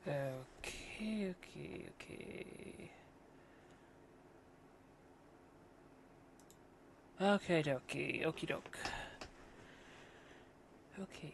Okay. Okay, dokie. Okie doke. Okay.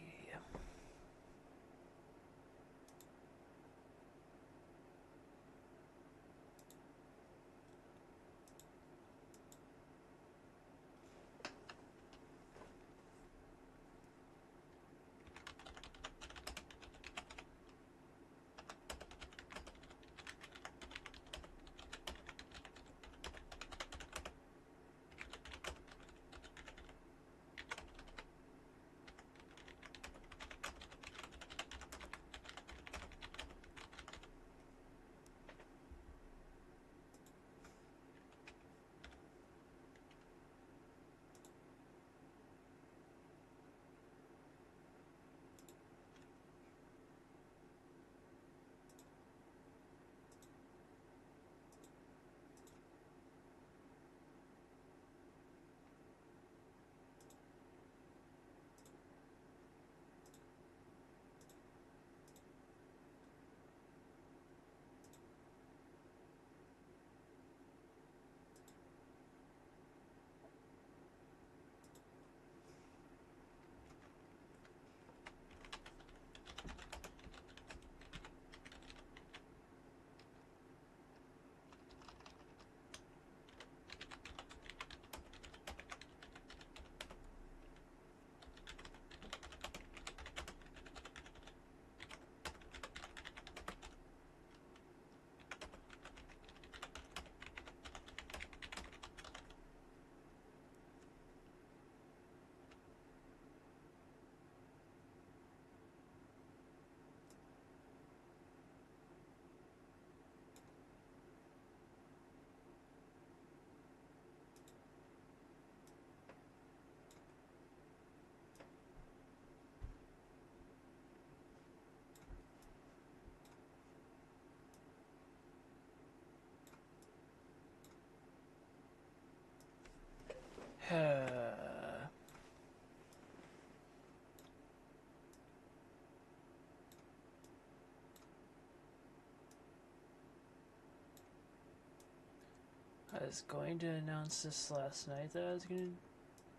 I was going to announce this last night that I was going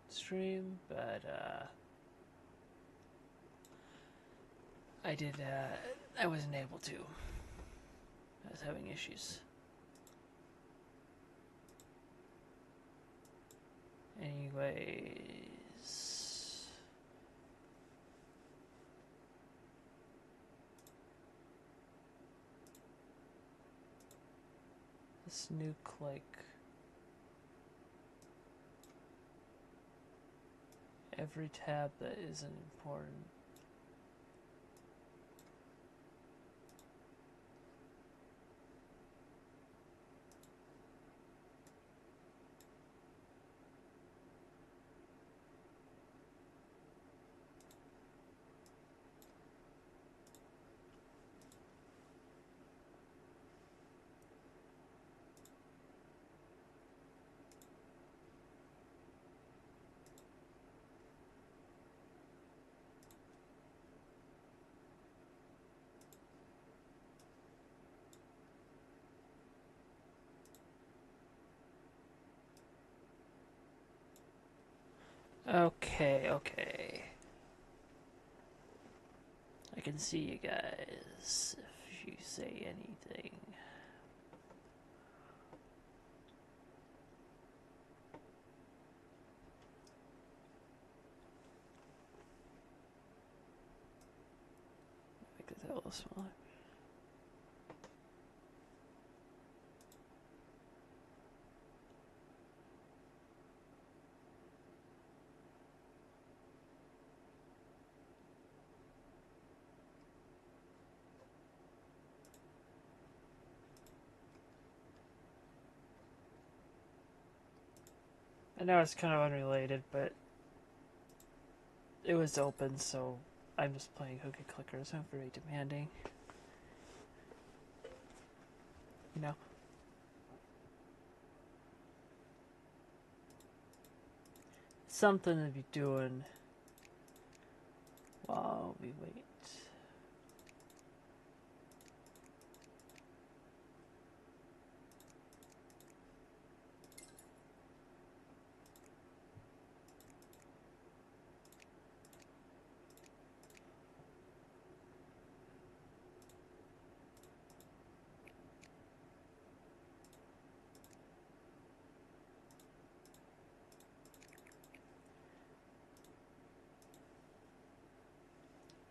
to stream, but I wasn't able to. I was having issues. Anyways. This nuke, like, every tab that isn't important. Okay. I can see you guys if you say anything. Make this a little smaller. I know it's kind of unrelated, but it was open, so I'm just playing cookie clickers. I'm very demanding. You know? Something to be doing while we wait.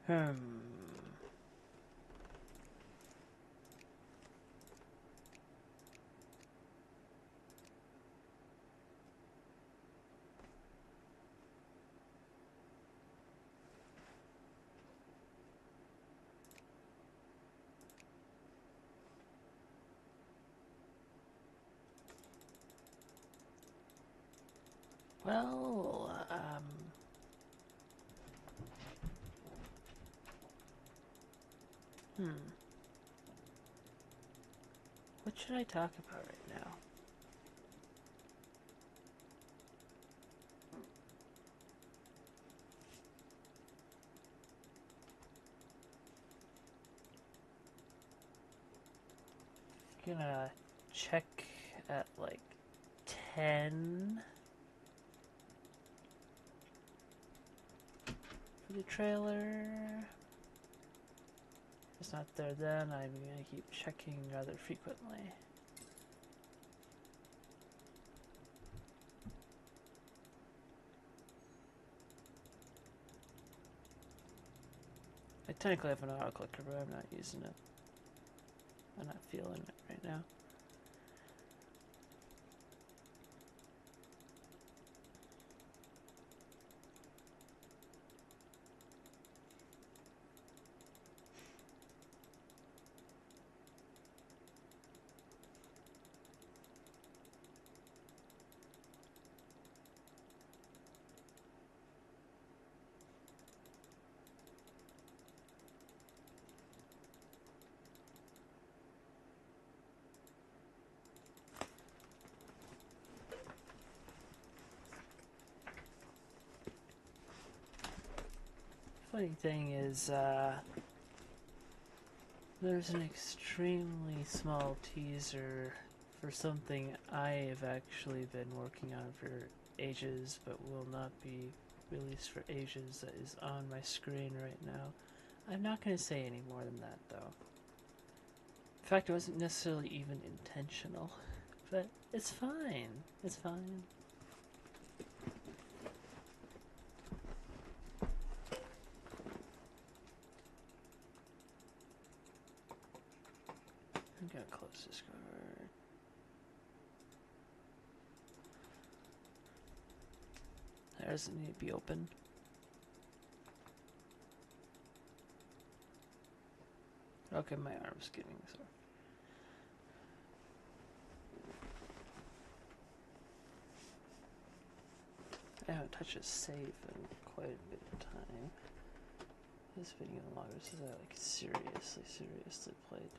Hmm. Well, what should I talk about right now? Gonna check at like 10 for the trailer. If it's not there then, I'm gonna keep checking rather frequently. I technically have an auto clicker, but I'm not using it. I'm not feeling it right now. Funny thing is, there's an extremely small teaser for something I have actually been working on for ages, but will not be released for ages, that is on my screen right now. I'm not going to say any more than that, though. In fact, it wasn't necessarily even intentional, but it's fine. It's fine. I'm gonna close this card. That doesn't need to be open. Okay, my arm's getting sore. I haven't touched a save in quite a bit of time. This video longer since I like seriously played it.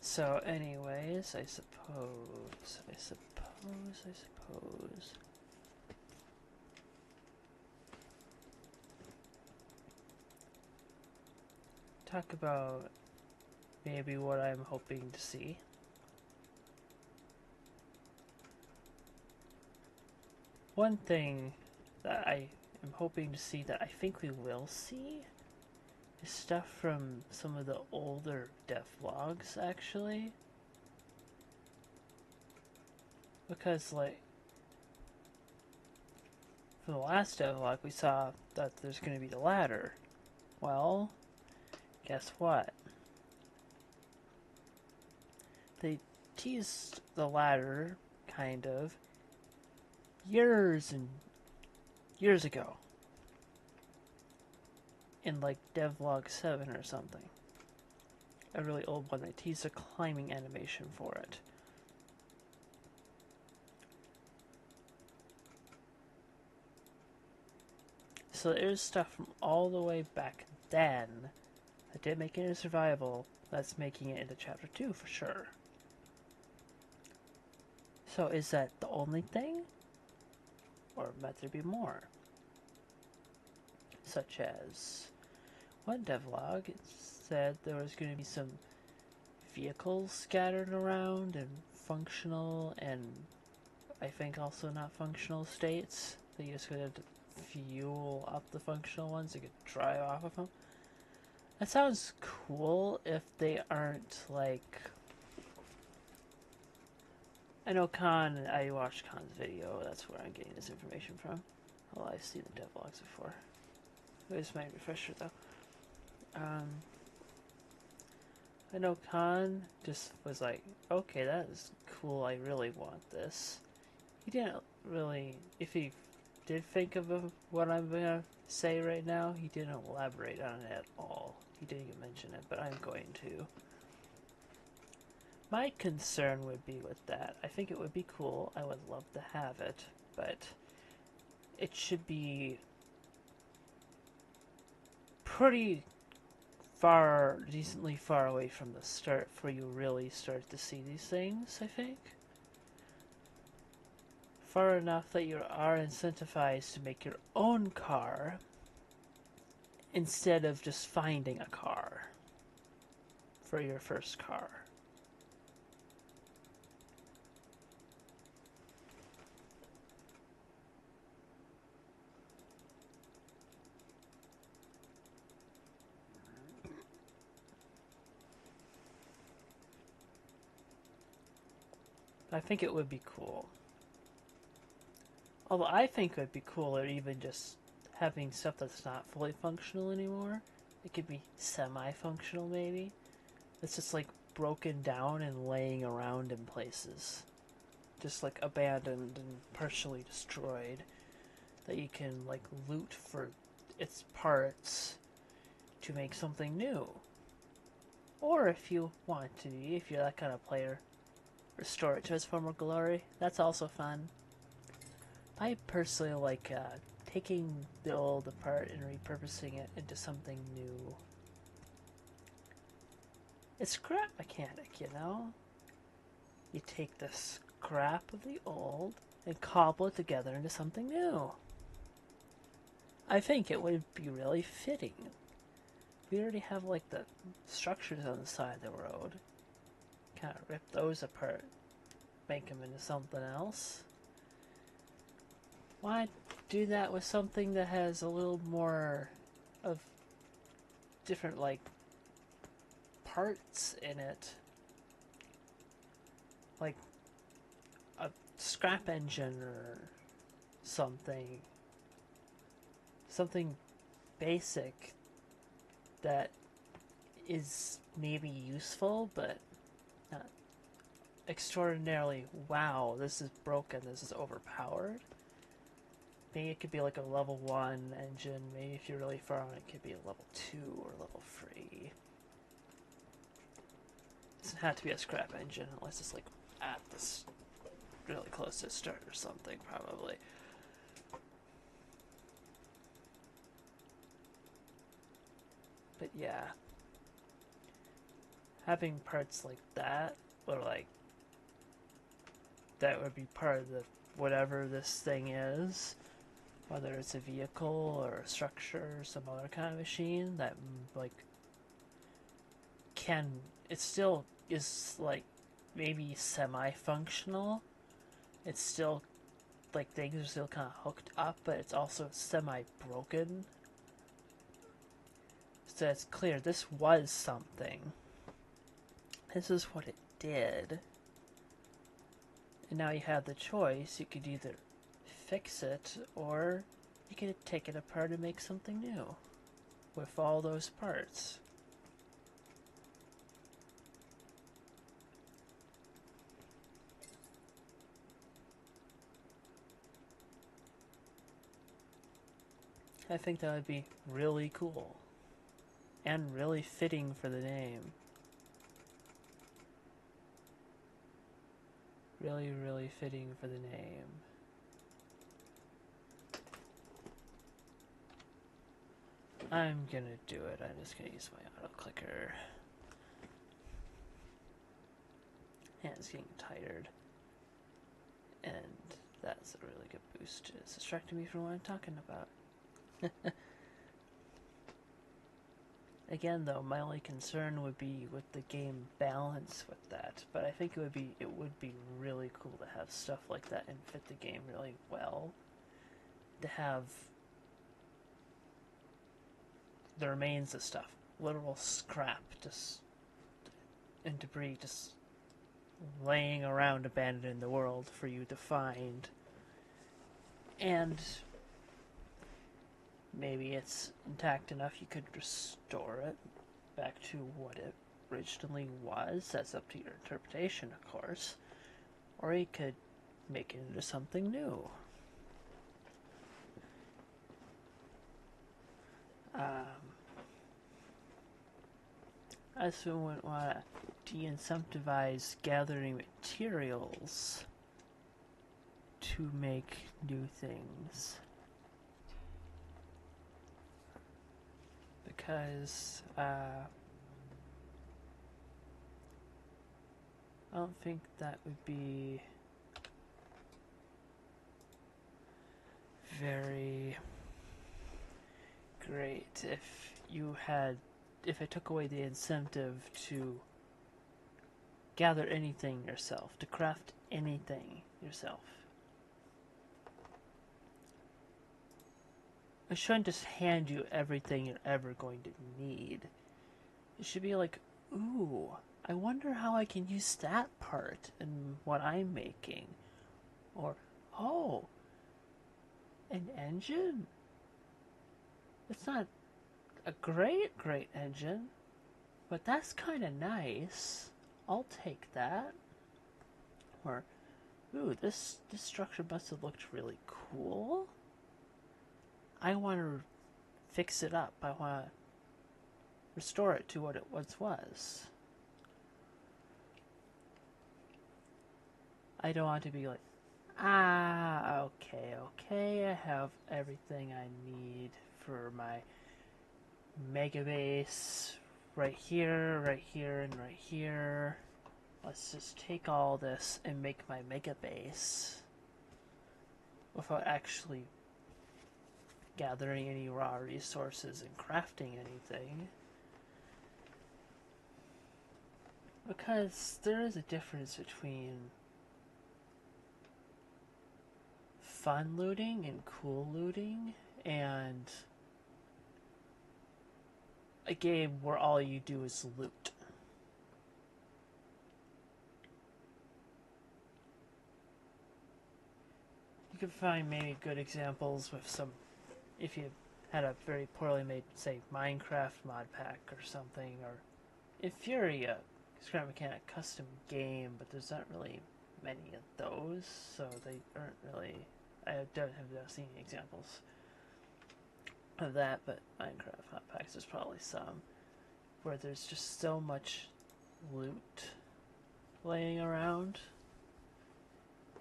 So anyways, I suppose. Talk about maybe what I'm hoping to see. One thing that I am hoping to see that I think we will see is stuff from some of the older devlogs, actually. Because, like, for the last devlog, we saw that there's going to be the ladder. Well, guess what? They teased the ladder, kind of, years and years ago. In, like, devlog 7 or something. A really old one. They teased a climbing animation for it. So there's stuff from all the way back then that didn't make it into survival that's making it into chapter 2 for sure. So is that the only thing? Or might there be more? Such as one devlog said there was going to be some vehicles scattered around in functional and I think also not functional states. They just could fuel up the functional ones, they could drive off of them. That sounds cool if they aren't like... I know I watched Khan's video, that's where I'm getting this information from. Well, I've seen the devlogs before. Where's my refresher though? I know Khan just was like, okay, that is cool, I really want this. He didn't really, if he did think of what I'm gonna say right now, he didn't elaborate on it at all. He didn't even mention it, but I'm going to. My concern would be with that. I think it would be cool, I would love to have it, but it should be pretty decently far away from the start before you really start to see these things, I think. Far enough that you are incentivized to make your own car instead of just finding a car for your first car. I think it would be cool. Although I think it would be cooler even just having stuff that's not fully functional anymore. It could be semi-functional maybe. It's just like broken down and laying around in places. Just like abandoned and partially destroyed. That you can like loot for its parts to make something new. Or if you want to be, if you're that kind of player, restore it to its former glory. That's also fun. I personally like taking the old apart and repurposing it into something new. It's scrap mechanic, you know? You take the scrap of the old and cobble it together into something new. I think it would be really fitting. We already have like the structures on the side of the road. Kind of rip those apart, make them into something else. Why do that with something that has a little more of different like parts in it? Like a scrap engine or something. Something basic that is maybe useful, but not extraordinarily, wow, this is broken, this is overpowered. Maybe it could be like a level 1 engine, maybe if you're really far on it could be a level 2 or level 3. It doesn't have to be a scrap engine unless it's like at this really close to start or something, probably. But yeah, having parts like that, or like that would be part of the whatever this thing is, whether it's a vehicle or a structure or some other kind of machine that like it still is like maybe semi-functional. It's still like things are still kind of hooked up, but it's also semi-broken. So it's clear this was something. This is what it did. And now you have the choice. You could either fix it or you could take it apart and make something new with all those parts. I think that would be really cool. And really fitting for the name. Really, really fitting for the name. I'm gonna do it. I'm just gonna use my auto clicker. And it's getting tired. And that's a really good boost. It's distracting me from what I'm talking about. Again, though, my only concern would be with the game balance with that. But I think it would be really cool to have stuff like that and fit the game really well. To have the remains of stuff literal scrap just and debris just laying around abandoned in the world for you to find. And maybe it's intact enough you could restore it back to what it originally was. That's up to your interpretation, of course. Or you could make it into something new. I also wouldn't want to de-incentivize gathering materials to make new things. Because, I don't think that would be very great if I took away the incentive to gather anything yourself, to craft anything yourself. I shouldn't just hand you everything you're ever going to need. It should be like, ooh, I wonder how I can use that part in what I'm making. Or, oh, an engine? It's not a great engine, but that's kind of nice. I'll take that. Or, ooh, this structure must have looked really cool. I want to fix it up. I want to restore it to what it once was. I don't want to be like, okay, I have everything I need for my mega base right here, and right here. Let's just take all this and make my mega base without actually gathering any raw resources and crafting anything. Because there is a difference between fun looting and cool looting and a game where all you do is loot. You can find maybe good examples with some, if you had a very poorly made, say, Minecraft mod pack or something, or Infuriate, Scrap Mechanic custom game, but there's not really many of those, so they aren't really, I don't have seen any examples of that, but Minecraft mod packs, there's probably some, where there's just so much loot laying around.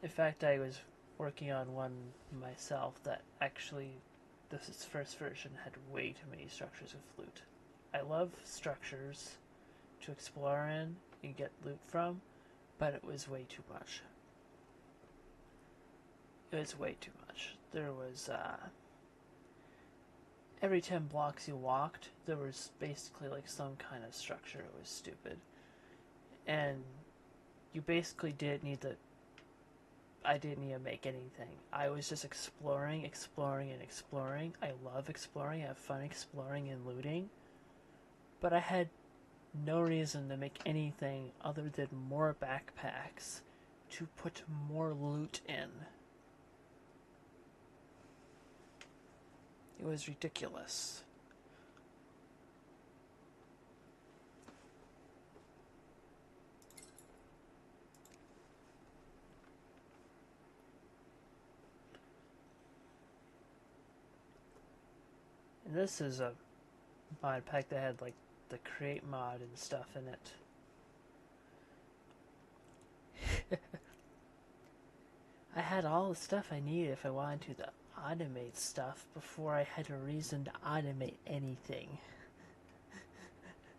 In fact, I was working on one myself that actually, this is first version, had way too many structures with loot. I love structures to explore in and get loot from, but it was way too much. It was way too much. There was, every 10 blocks you walked, there was basically like some kind of structure. It was stupid. And you basically didn't need to, I didn't need to make anything. I was just exploring. I love exploring. I have fun exploring and looting. But I had no reason to make anything other than more backpacks to put more loot in. It was ridiculous. And this is a mod pack that had like the create mod and stuff in it. I had all the stuff I needed if I wanted to automate stuff before I had a reason to automate anything.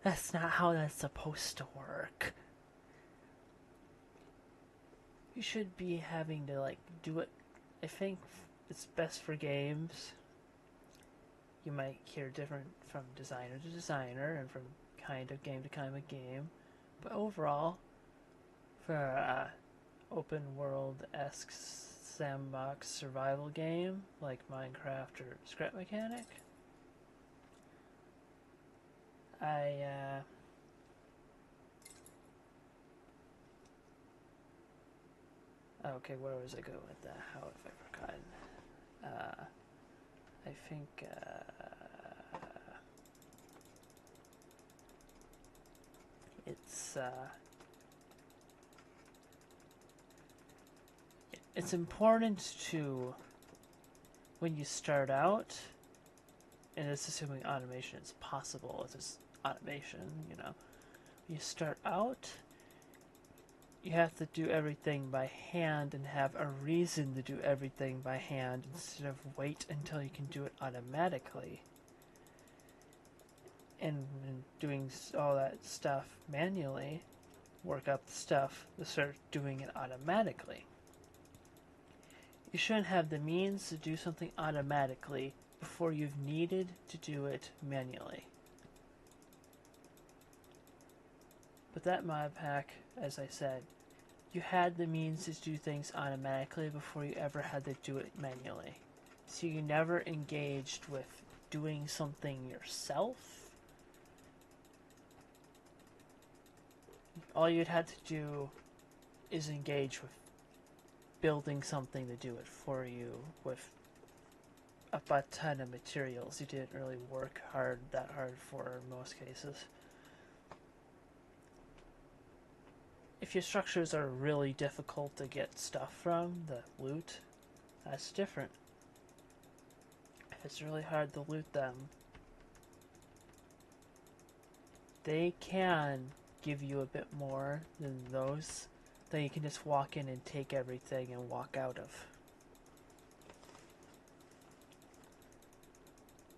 That's not how that's supposed to work. You should be having to like do it. I think it's best for games. You might hear different from designer to designer and from kind of game to kind of game. But overall, for open world-esque sandbox survival game like Minecraft or Scrap Mechanic, Okay, where was I going with that? How have I forgotten? I think, it's important to, when you start out, and it's assuming automation is possible, if there's automation, you know, when you start out, you have to do everything by hand and have a reason to do everything by hand instead of wait until you can do it automatically. And when doing all that stuff manually, work up the stuff to start doing it automatically. You shouldn't have the means to do something automatically before you've needed to do it manually. But that mod pack, as I said, you had the means to do things automatically before you ever had to do it manually. So you never engaged with doing something yourself. All you'd had to do is engage with building something to do it for you with a butt ton of materials you didn't really work that hard for in most cases. If your structures are really difficult to get stuff from, the loot, that's different. If it's really hard to loot them, they can give you a bit more than those that you can just walk in and take everything and walk out of.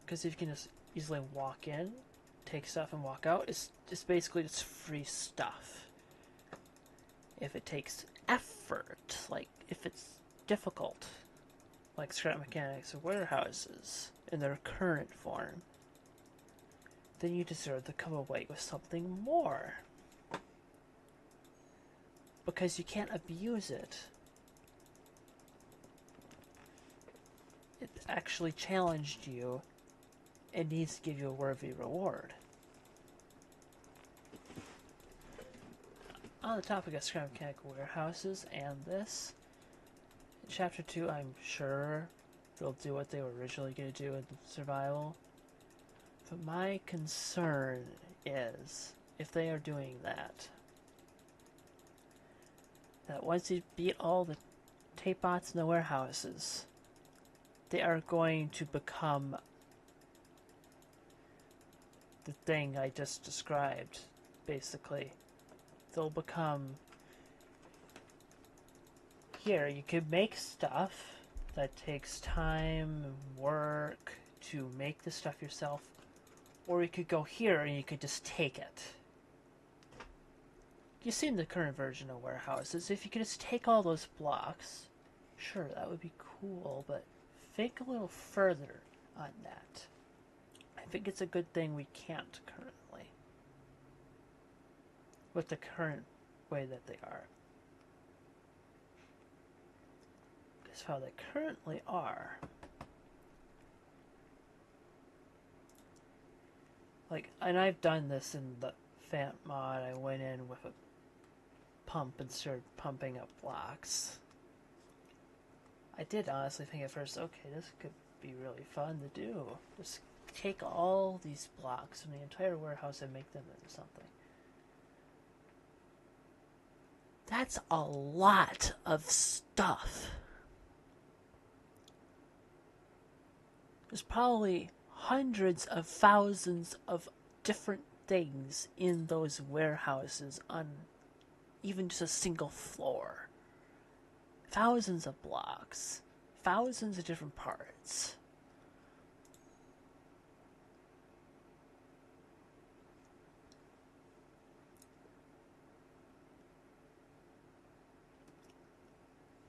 Because if you can just easily walk in, take stuff and walk out, it's basically just free stuff. If it takes effort, like if it's difficult, like scrap mechanics or warehouses in their current form, then you deserve to come away with something more. Because you can't abuse it. It actually challenged you and needs to give you a worthy reward. On the topic of scrap mechanical warehouses and this, in Chapter 2, I'm sure they'll do what they were originally going to do in survival. But my concern is, if they are doing that once you beat all the tape bots in the warehouses, they are going to become the thing I just described, basically. They'll become, here, you could make stuff that takes time and work to make the stuff yourself, or you could go here and you could just take it. You've seen the current version of warehouses. If you could just take all those blocks, sure, that would be cool, but think a little further on that. I think it's a good thing we can't currently, with the current way that they are. Because how they currently are, like, and I've done this in the Fant mod. I went in with a pump and started pumping up blocks. I did honestly think at first, okay, this could be really fun to do. Just take all these blocks from the entire warehouse and make them into something. That's a lot of stuff. There's probably hundreds of thousands of different things in those warehouses on even just a single floor. Thousands of blocks. Thousands of different parts.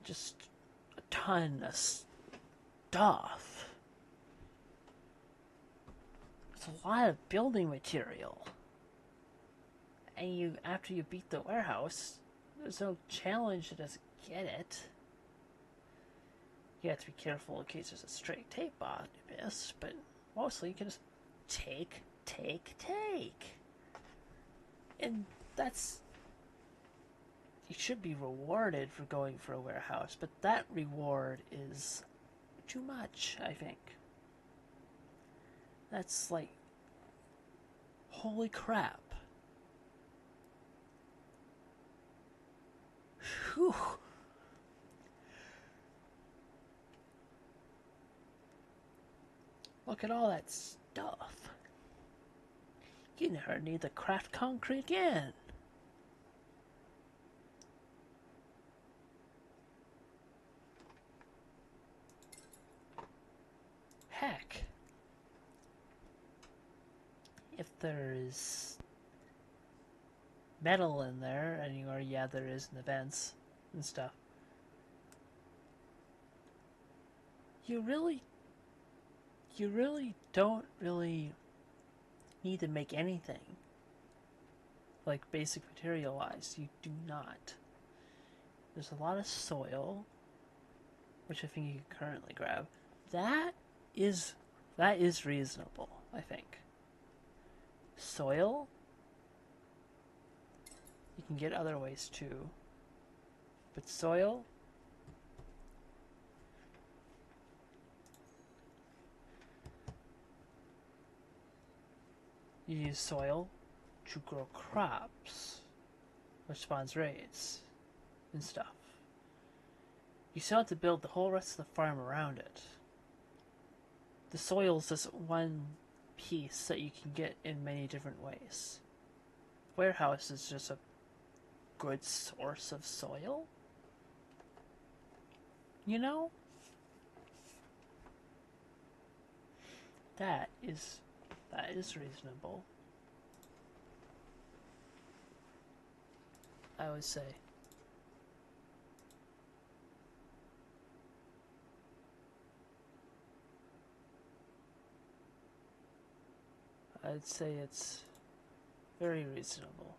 Just a ton of stuff. It's a lot of building material. And after you beat the warehouse, there's no challenge to just get it. You have to be careful in case there's a stray tape bot you miss, but mostly you can just take take. And that's... You should be rewarded for going for a warehouse, but that reward is too much, I think. That's like... Holy crap. Whew. Look at all that stuff. You never need to craft concrete again. Heck. If there is metal in there anywhere, yeah, there is in the vents and stuff. You really don't really need to make anything. Like basic material wise, you do not. There's a lot of soil, which I think you can currently grab. That is reasonable, I think. Soil, you can get other ways too. But soil, you use soil to grow crops, which spawns raids and stuff. You still have to build the whole rest of the farm around it. The soil is just one piece that you can get in many different ways. Warehouse is just a good source of soil. You know? That is reasonable. I would say. I'd say it's very reasonable.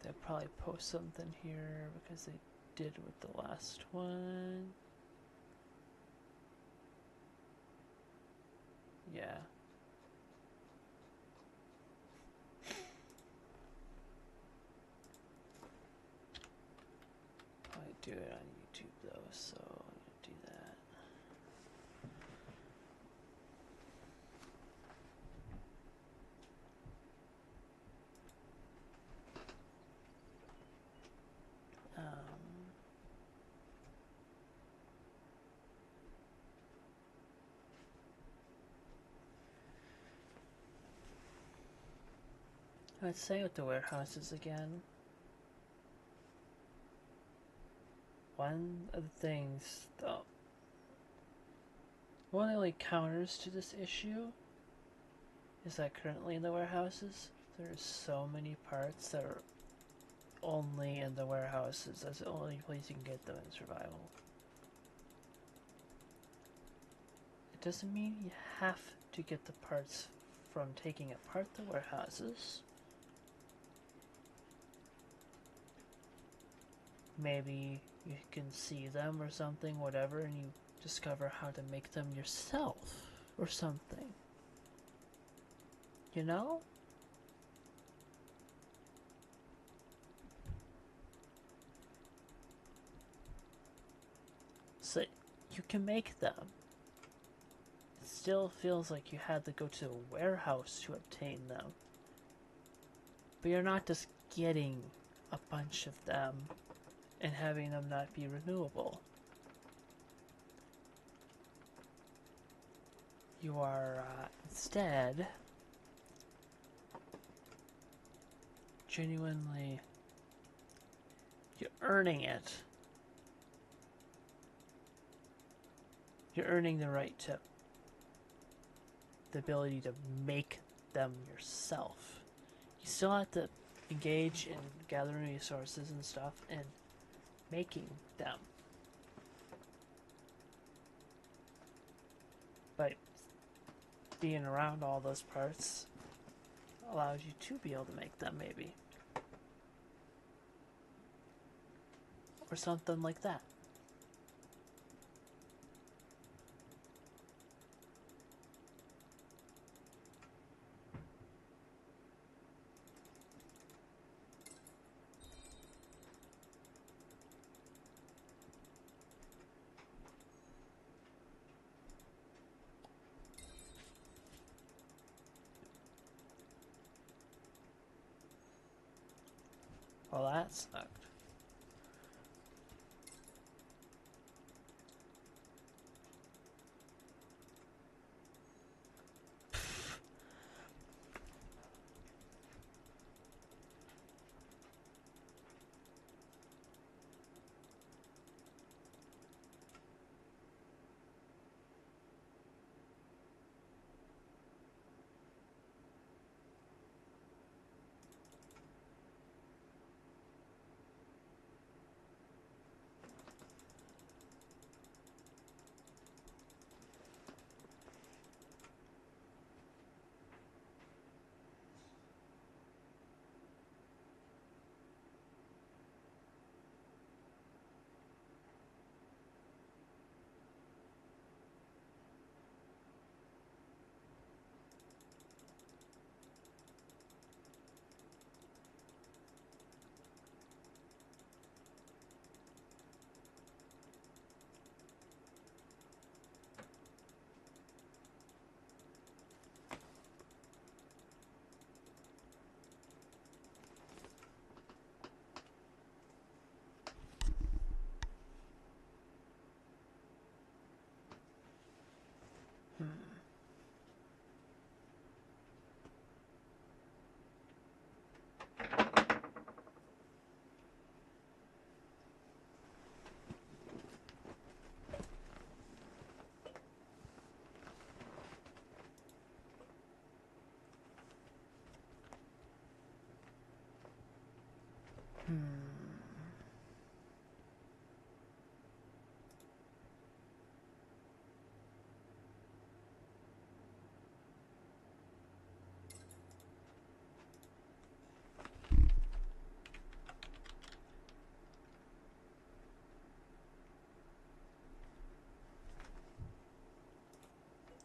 They'll probably post something here because they did with the last one. Yeah. Probably do it on YouTube though, so I'm gonna do that. Let's say with the warehouses again. One of the things, though, one of the only counters to this issue is that currently in the warehouses, there's so many parts that are only in the warehouses. That's the only place you can get them in survival. It doesn't mean you have to get the parts from taking apart the warehouses. Maybe you can see them or something, whatever, and you discover how to make them yourself or something. You know? So you can make them. It still feels like you had to go to a warehouse to obtain them. But you're not just getting a bunch of them and having them not be renewable. You are instead genuinely, you're earning it. You're earning the right to, the ability to make them yourself. You still have to engage in gathering resources and stuff and making them. But being around all those parts allows you to be able to make them, maybe. Or something like that. Well, that sucked.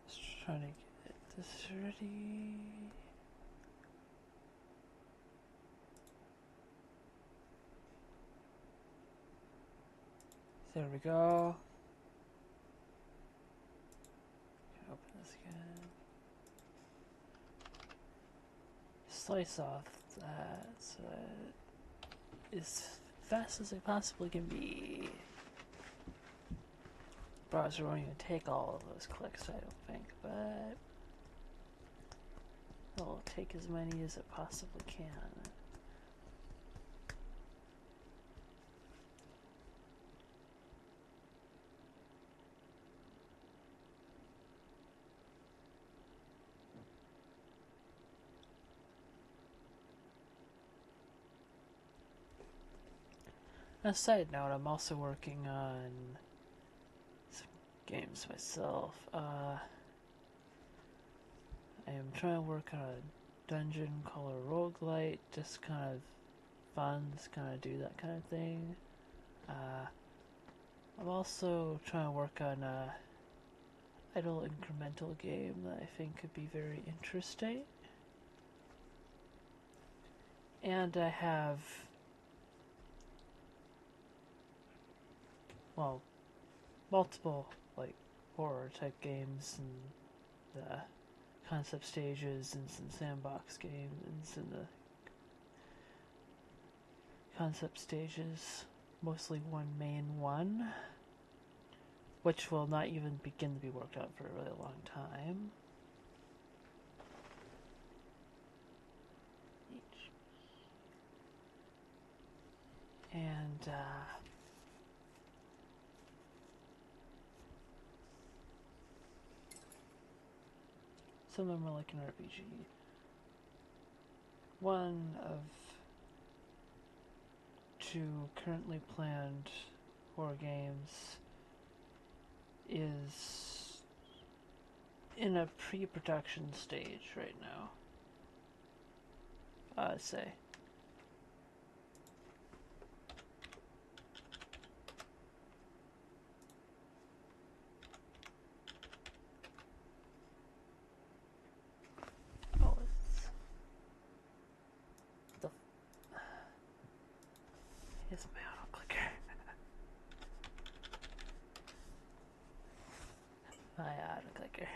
Just trying to get this ready. There we go. Can open this again. Slice off that so that as fast as it possibly can be. Browser won't even take all of those clicks, I don't think, but it'll take as many as it possibly can. On a side note, I'm also working on some games myself. I am trying to work on a dungeon called a roguelite, just kind of fun, just kind of do that kind of thing. I'm also trying to work on a idle incremental game that I think could be very interesting. And I have, well, multiple like horror type games and the concept stages and some sandbox games and the concept stages, mostly one main one, which will not even begin to be worked out for a really long time. And some of them are like an RPG. One of two currently planned horror games is in a pre-production stage right now, I'd say. Oh, it's my auto clicker. My auto clicker.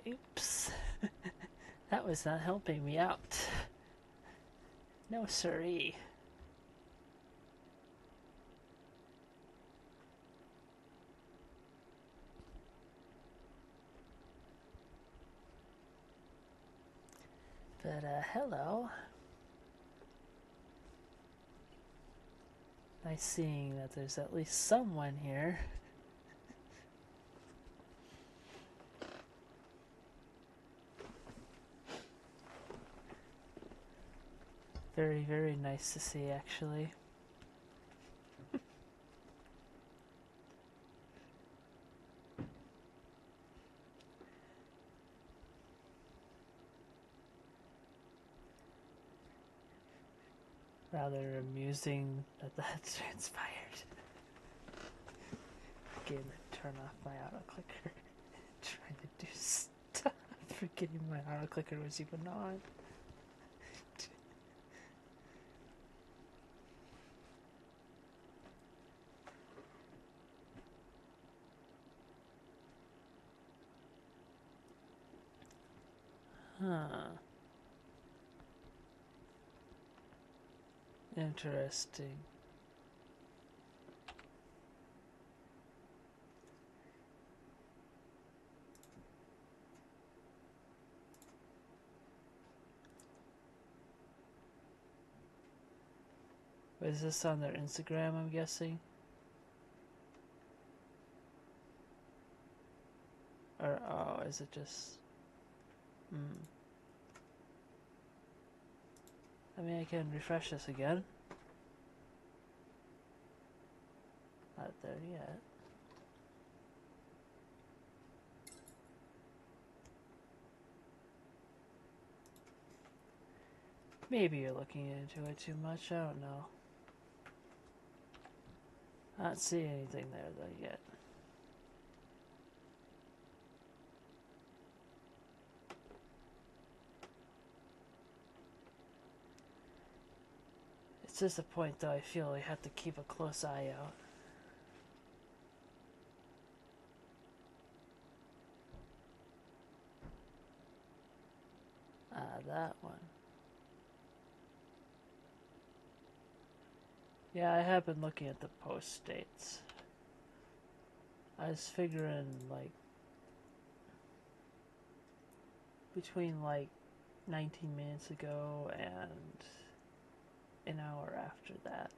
Oops. That was not helping me out. No siree. But, hello. Nice seeing that there's at least someone here. Very, very nice to see, actually. Rather amusing that that transpired. Again, turn off my auto clicker. Trying to do stuff. Forgetting my auto clicker was even on. Huh. Interesting. Is this on their Instagram, I'm guessing? Or, oh, is it just... I mean, I can refresh this again. Not there yet. Maybe you're looking into it too much, I don't know. I don't see anything there though yet. It's just a point though I feel I have to keep a close eye out. That one. Yeah, I have been looking at the post dates. I was figuring like between like 19 minutes ago and an hour after that.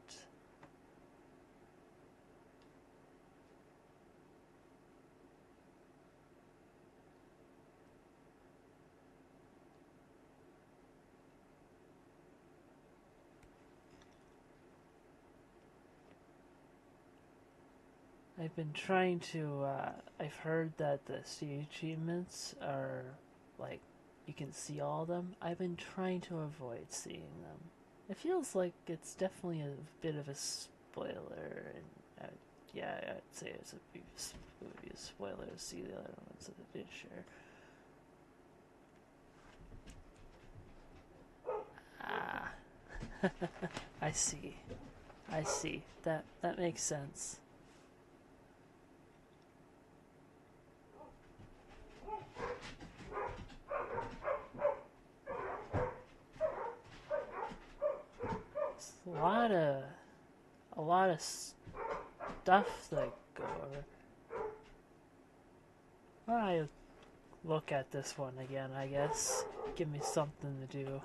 I've been trying to, I've heard that the stage achievements are, like, you can see all of them. I've been trying to avoid seeing them. It feels like it's definitely a bit of a spoiler, and yeah, I'd say it would be a spoiler to see the other ones at the picture. Ah, I see. I see. That makes sense. It's a lot of stuff that go over. I look at this one again, I guess. Give me something to do.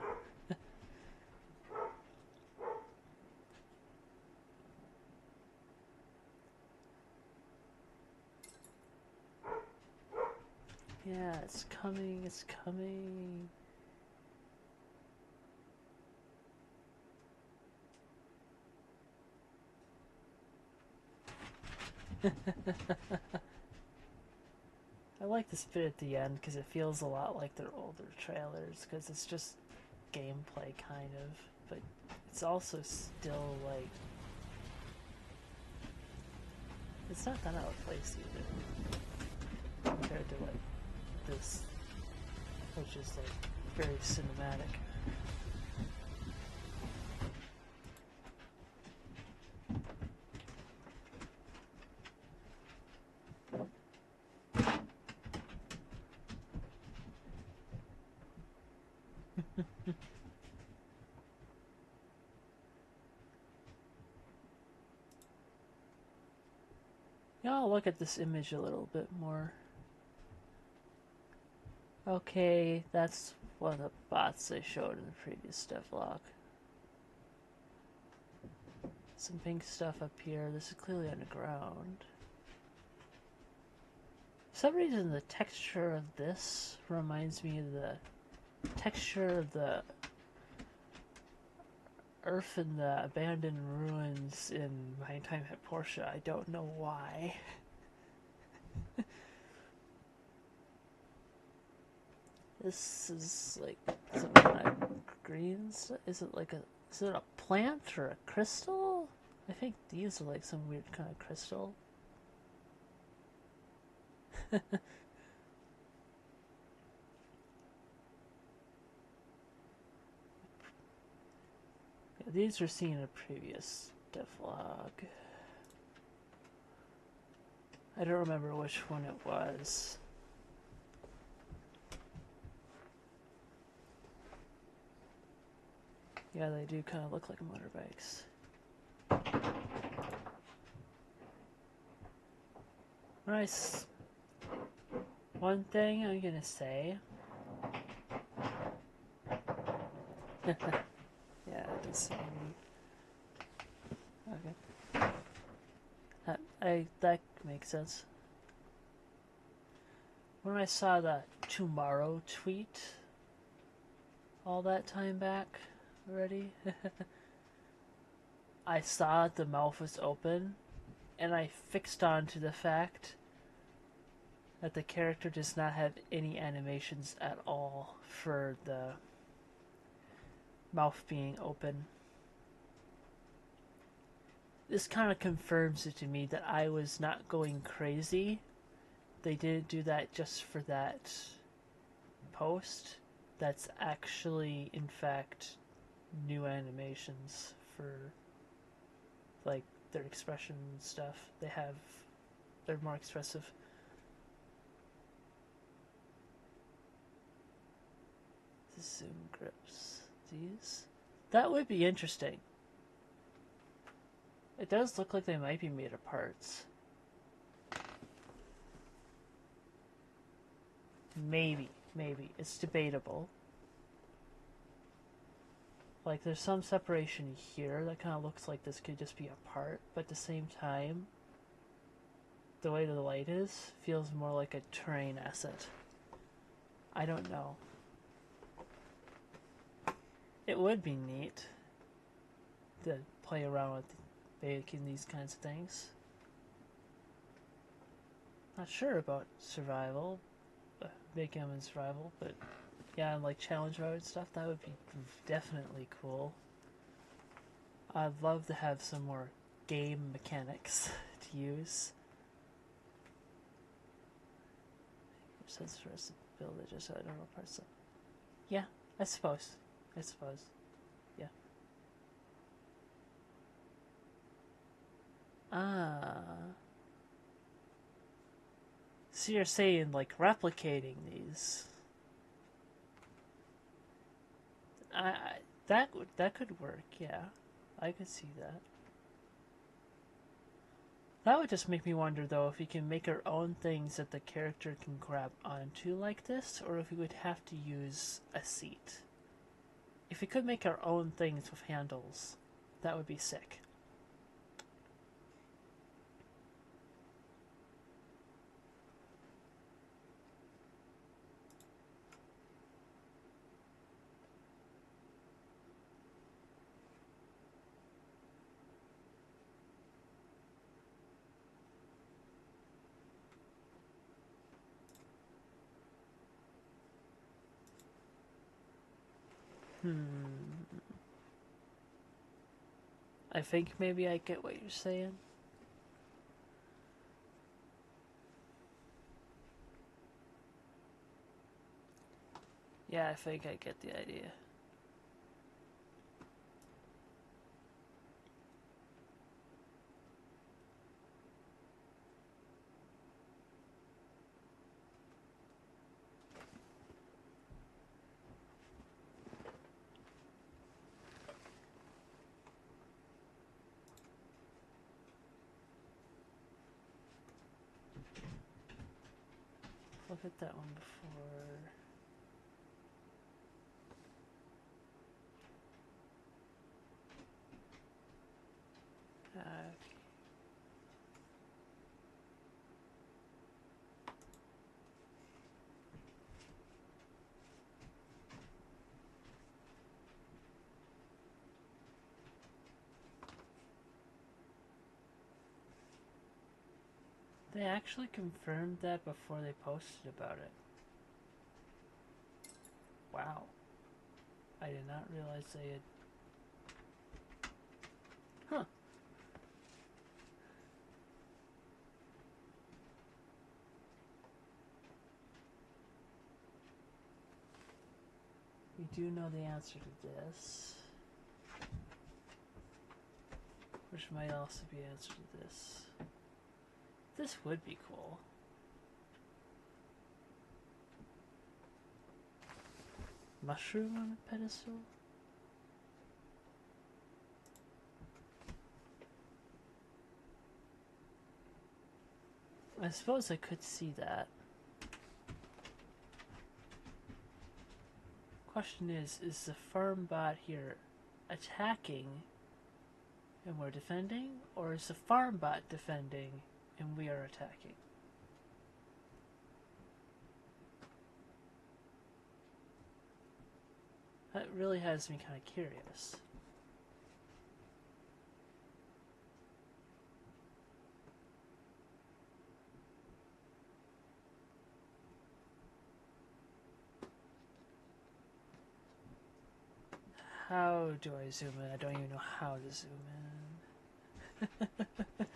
Yeah, it's coming, it's coming. I like this bit at the end because it feels a lot like their older trailers because it's just gameplay kind of, but it's also still like it's not that out of place either compared to like this, which is like very cinematic. to look at this image a little bit more. Okay, that's one of the bots I showed in the previous devlog. Some pink stuff up here. This is clearly underground. For some reason, the texture of this reminds me of the texture of the earth in the abandoned ruins in My Time at Portia. I don't know why. This is like some kind of green stuff. Is it a plant or a crystal? I think these are like some weird kind of crystal. Yeah, these were seen in a previous devlog. I don't remember which one it was. Yeah, they do kind of look like motorbikes. Nice. One thing I'm gonna say. Yeah, it does seem. Okay. That makes sense. When I saw that tomorrow tweet all that time back already, I saw the mouth was open, and I fixed on to the fact that the character does not have any animations at all for the mouth being open. This kind of confirms it to me that I was not going crazy. They didn't do that just for that post. That's actually, in fact, new animations for, like, their expression and stuff. They're more expressive. The zoom grips. These? That would be interesting. It does look like they might be made of parts. Maybe. It's debatable. Like, there's some separation here that kind of looks like this could just be a part, but at the same time, the way the light is feels more like a terrain asset. I don't know. It would be neat to play around with making these kinds of things. Not sure about survival, making them in survival, but yeah, like challenge mode stuff, that would be definitely cool. I'd love to have some more game mechanics to use. Which says for us to build it, just so I don't know parts of. Yeah, I suppose. Yeah. So you're saying, like, replicating these. That could work, yeah. I could see that. That would just make me wonder, though, if we can make our own things that the character can grab onto like this, or if we would have to use a seat. If we could make our own things with handles, that would be sick. I think maybe I get what you're saying. Yeah, I think I get the idea. Look at that one before. They actually confirmed that before they posted about it. Wow. I did not realize they had... Huh. We do know the answer to this. Which might also be the answer to this. This would be cool. Mushroom on a pedestal? I suppose I could see that. Question is the farm bot here attacking and we're defending? Or is the farm bot defending and we are attacking? That really has me kind of curious. How do I zoom in? I don't even know how to zoom in.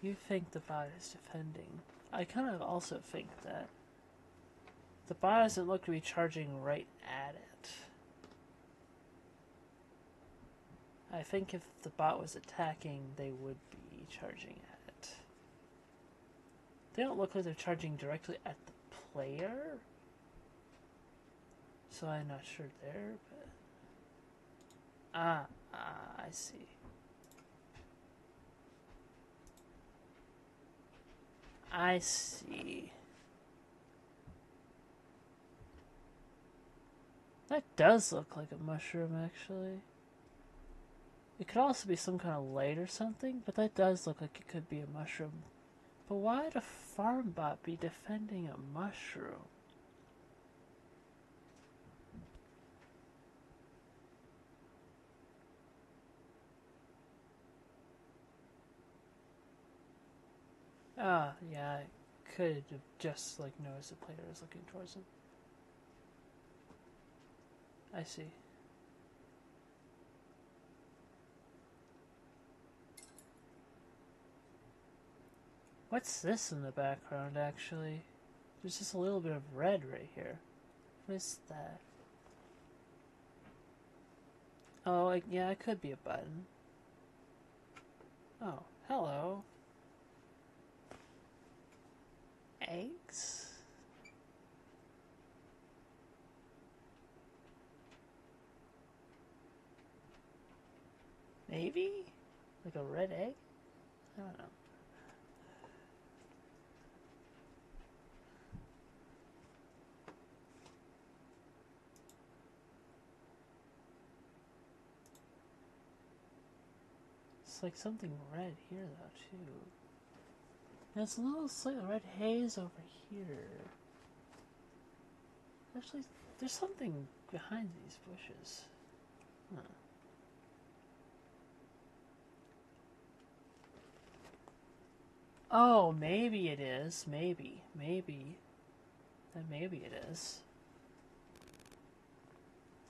You think the bot is defending. I kind of also think that the bot doesn't look to be charging right at it. I think if the bot was attacking, they would be charging at it. They don't look like they're charging directly at the player. So I'm not sure there, but... I see. I see. That does look like a mushroom, actually. It could also be some kind of light or something, but that does look like it could be a mushroom. But why would a farm bot be defending a mushroom? Ah, yeah, I could have just like noticed the player was looking towards him. I see. What's this in the background, actually? There's just a little bit of red right here. What is that? Oh, yeah, it could be a button. Oh, hello. Eggs? Maybe? Like a red egg? I don't know. It's like something red here, though, too. There's a little slight red haze over here. Actually, there's something behind these bushes. Huh. Oh, maybe it is. Maybe. Then maybe it is.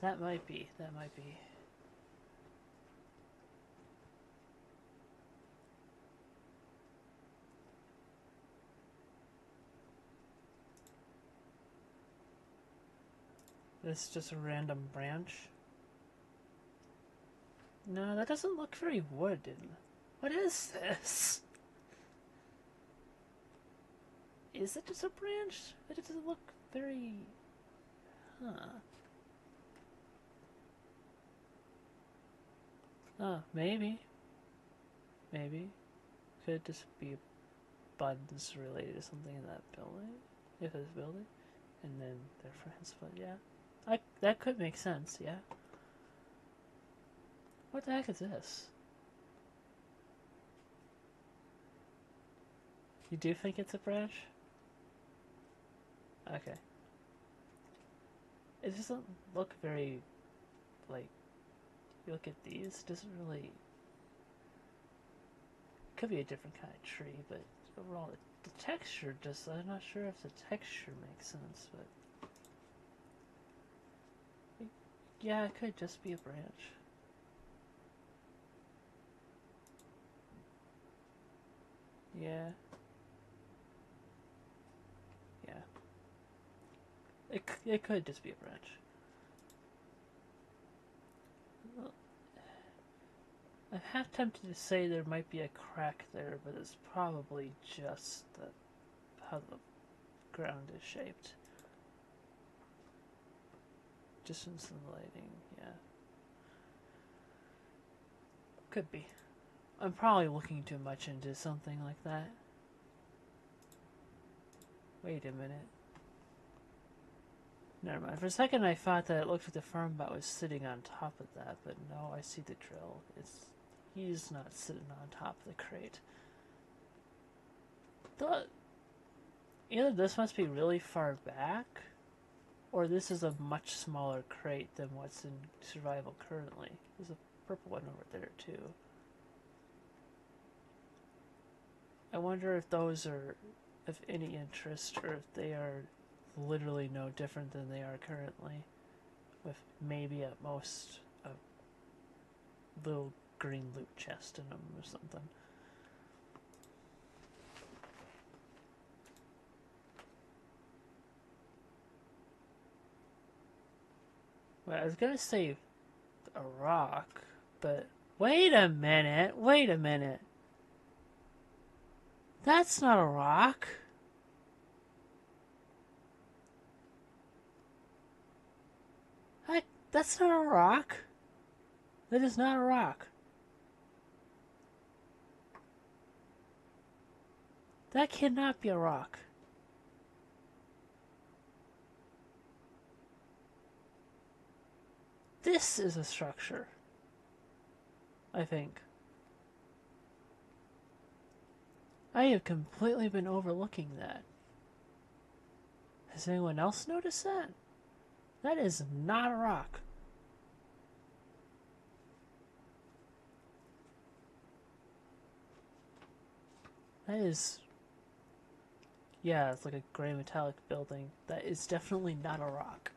That might be. This is just a random branch. No, that doesn't look very wooden. What is this? Is it just a branch? It doesn't look very... Huh. Oh, maybe. Maybe. Could just be buttons related to something in that building. If it's building. And then they're friends, but yeah. That could make sense, yeah. What the heck is this? You do think it's a branch? Okay. It doesn't look very, like, you look at these, it doesn't really, could be a different kind of tree, but overall the texture just, I'm not sure if the texture makes sense, but yeah, it could just be a branch. Yeah. Yeah. It could just be a branch. I'm half tempted to say there might be a crack there, but it's probably just how the ground is shaped. Just in some lighting, yeah. Could be. I'm probably looking too much into something like that. Wait a minute. Never mind. For a second I thought that it looked like the farm bot was sitting on top of that, but no, I see the drill. He's not sitting on top of the crate. Either this must be really far back, or this is a much smaller crate than what's in survival currently. There's a purple one over there too. I wonder if those are of any interest, or if they are literally no different than they are currently, with maybe at most a little green loot chest in them or something. Well, I was gonna say a rock, but wait a minute, wait a minute. That's not a rock. That's not a rock. That is not a rock. That cannot be a rock. This is a structure, I think. I have completely been overlooking that. Has anyone else noticed that? That is not a rock. That is... yeah, it's like a gray metallic building. That is definitely not a rock.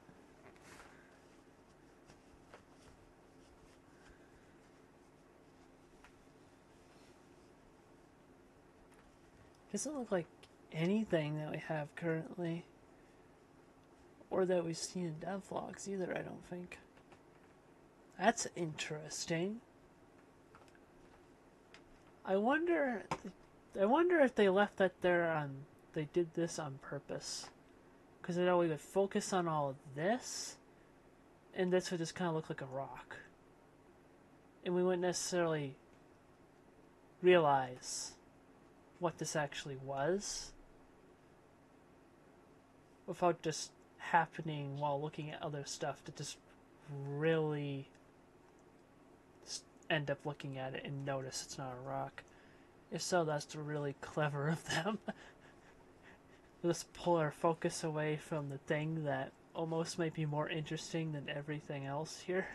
Doesn't look like anything that we have currently, or that we've seen in devlogs either, I don't think. That's interesting. I wonder if they left that there on, they did this on purpose. Because I know we would focus on all of this, and this would just kind of look like a rock. And we wouldn't necessarily realize what this actually was without just happening while looking at other stuff to just really end up looking at it and notice it's not a rock. If so, that's really clever of them. Just pull our focus away from the thing that almost might be more interesting than everything else here.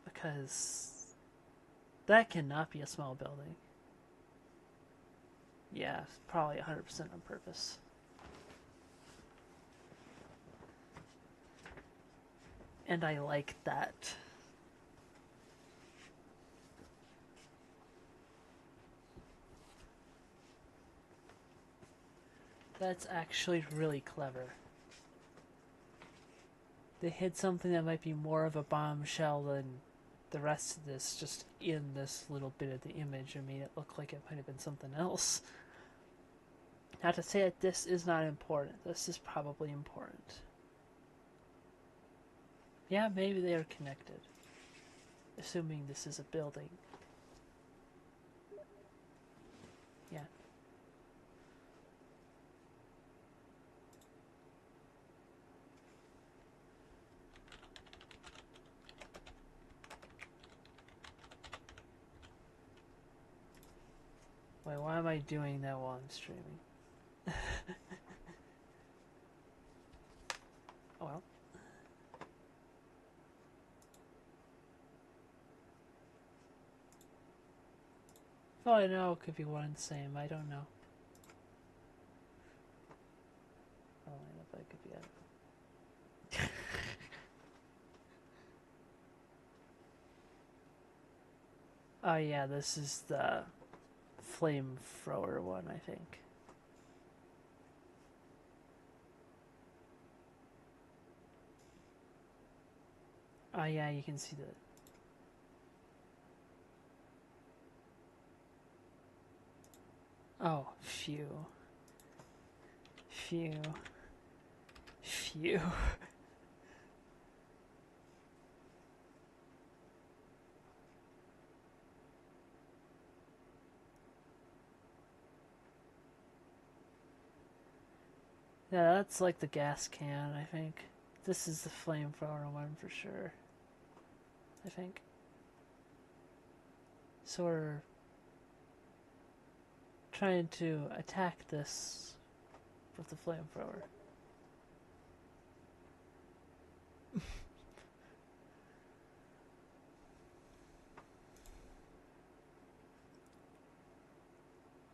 Because that cannot be a small building. Yeah, probably 100% on purpose. And I like that. That's actually really clever. They hid something that might be more of a bombshell than the rest of this just in this little bit of the image and made it look like it might have been something else. Not to say that this is not important. This is probably important. Yeah, maybe they are connected. assuming this is a building. Yeah. Wait, why am I doing that while I'm streaming? Oh well. Oh, I know, it could be one and the same, I don't know. Oh, I know if I could be out. Oh yeah, this is the flamethrower one, I think. Oh yeah, you can see the... Oh, phew. Phew. Phew. Yeah, that's like the gas can, I think. This is the flamethrower one for sure. I think. So we're trying to attack this with the flamethrower.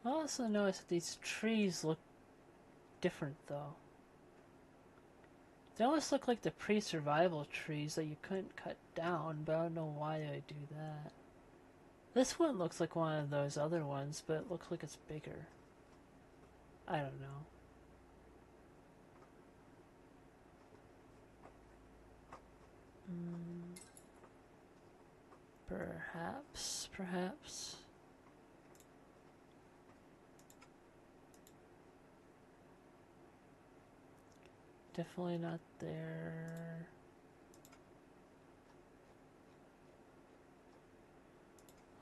I also noticed that these trees look different though. They almost look like the pre-survival trees that you couldn't cut down, but I don't know why they would do that. This one looks like one of those other ones, but it looks like it's bigger. I don't know. Perhaps. Definitely not there.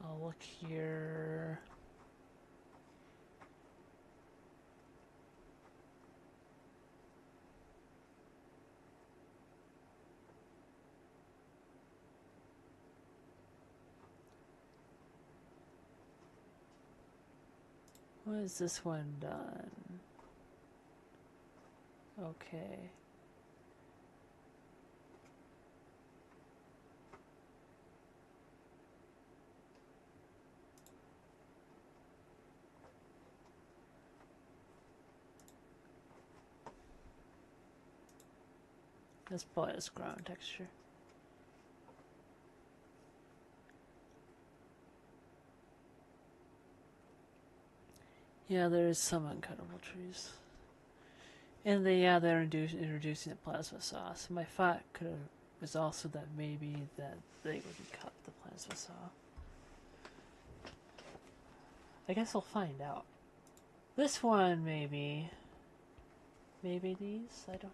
I'll look here. What is this one done? Okay. Let's play this ground texture. Yeah, there's some uncuttable trees. And they're introducing the plasma saw. So my thought was also that maybe that they would cut the plasma saw. I guess I'll find out. This one, maybe. Maybe these? I don't know.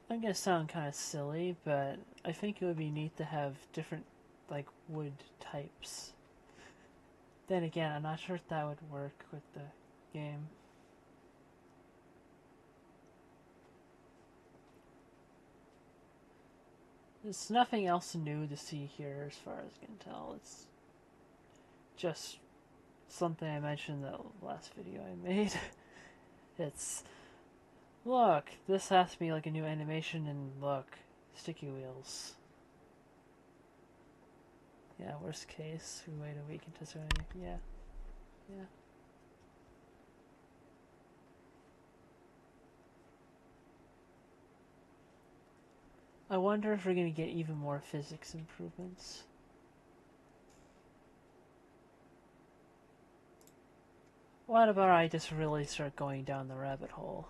I'm gonna sound kind of silly, but I think it would be neat to have different, like, wood types. Then again, I'm not sure if that would work with the game. There's nothing else new to see here as far as I can tell. It's just something I mentioned in the last video I made. It's, look, this has to be like a new animation, and look, sticky wheels. Yeah, worst case, we wait a week until so yeah. I wonder if we're gonna get even more physics improvements. What about I just really start going down the rabbit hole?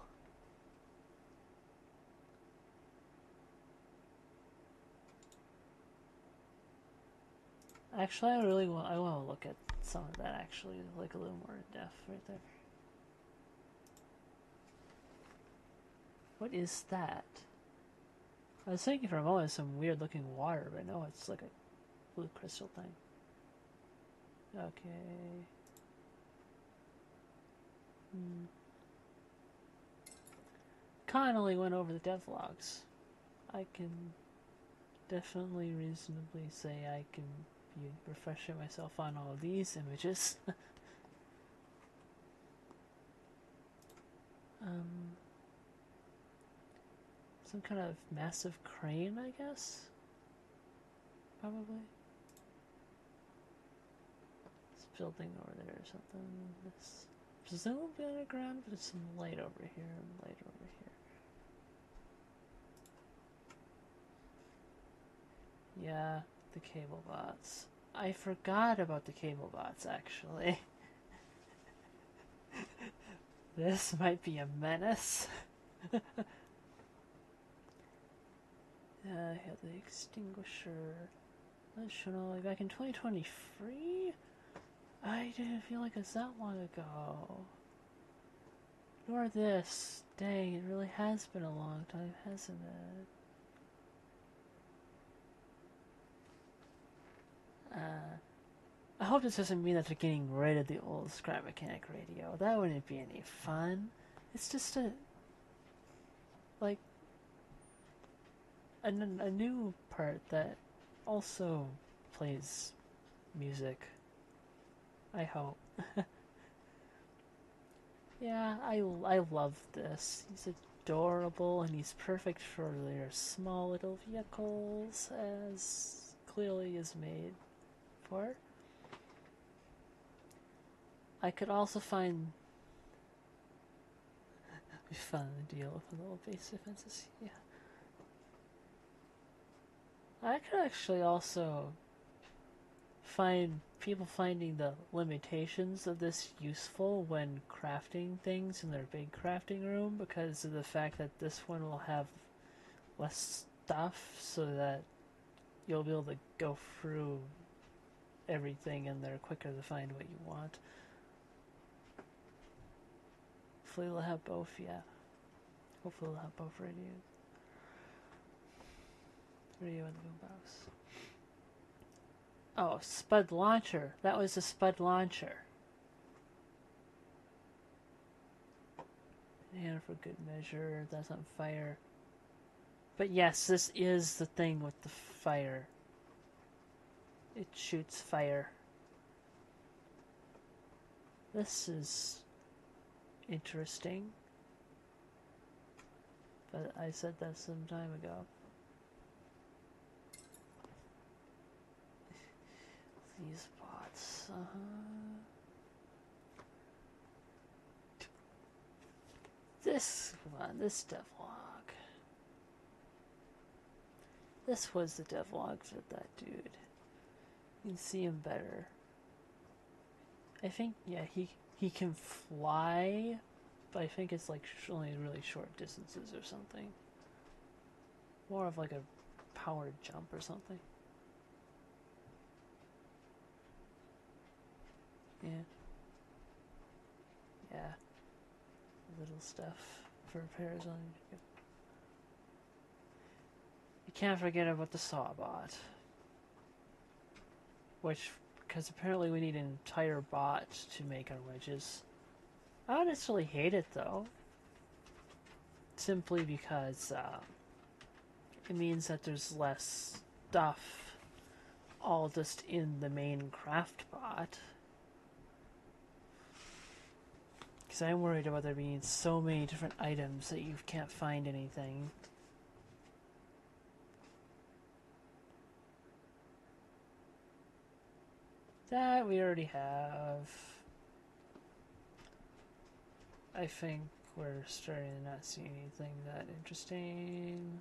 Actually, I want to look at some of that actually, like a little more in depth right there. What is that? I was thinking for a moment some weird looking water, but no, it's like a blue crystal thing. Okay. Connolly went over the devlogs. I can definitely reasonably say I can be refreshing myself on all of these images. Some kind of massive crane, I guess? Probably. This building over there or something. This presumably underground, but there's some light over here and light over here. Yeah, the cable bots. I forgot about the cable bots, actually. This might be a menace. I have the extinguisher. Let's show like back in 2023? I didn't feel like it's that long ago. Nor this. Dang, it really has been a long time, hasn't it? I hope this doesn't mean that they're getting rid of the old scrap mechanic radio. That wouldn't be any fun. It's just a new part that also plays music. I hope. Yeah, I love this. He's adorable and he's perfect for their small little vehicles, as clearly is made for. I could also find... we found the deal with the little base defenses, yeah. I could actually also find people finding the limitations of this useful when crafting things in their big crafting room, because of the fact that this one will have less stuff, so that you'll be able to go through everything in there quicker to find what you want. Hopefully they'll have both, yeah. Hopefully they'll have both radios. Radio and the boombox. Oh, Spud Launcher. That was the Spud Launcher. And for good measure, that's on fire. But yes, this is the thing with the fire. It shoots fire. This is interesting. But I said that some time ago. These bots, This one, this devlog. This was the devlog for that dude. You can see him better. I think, yeah, he can fly, but I think it's like only really short distances or something. More of like a powered jump or something. Yeah. Yeah. Little stuff for repairs on. You can't forget about the sawbot. Which, because apparently we need an entire bot to make our wedges. I don't necessarily hate it though. Simply because it means that there's less stuff all just in the main craft bot. Because I'm worried about there being so many different items that you can't find anything. That we already have. I think we're starting to not see anything that interesting.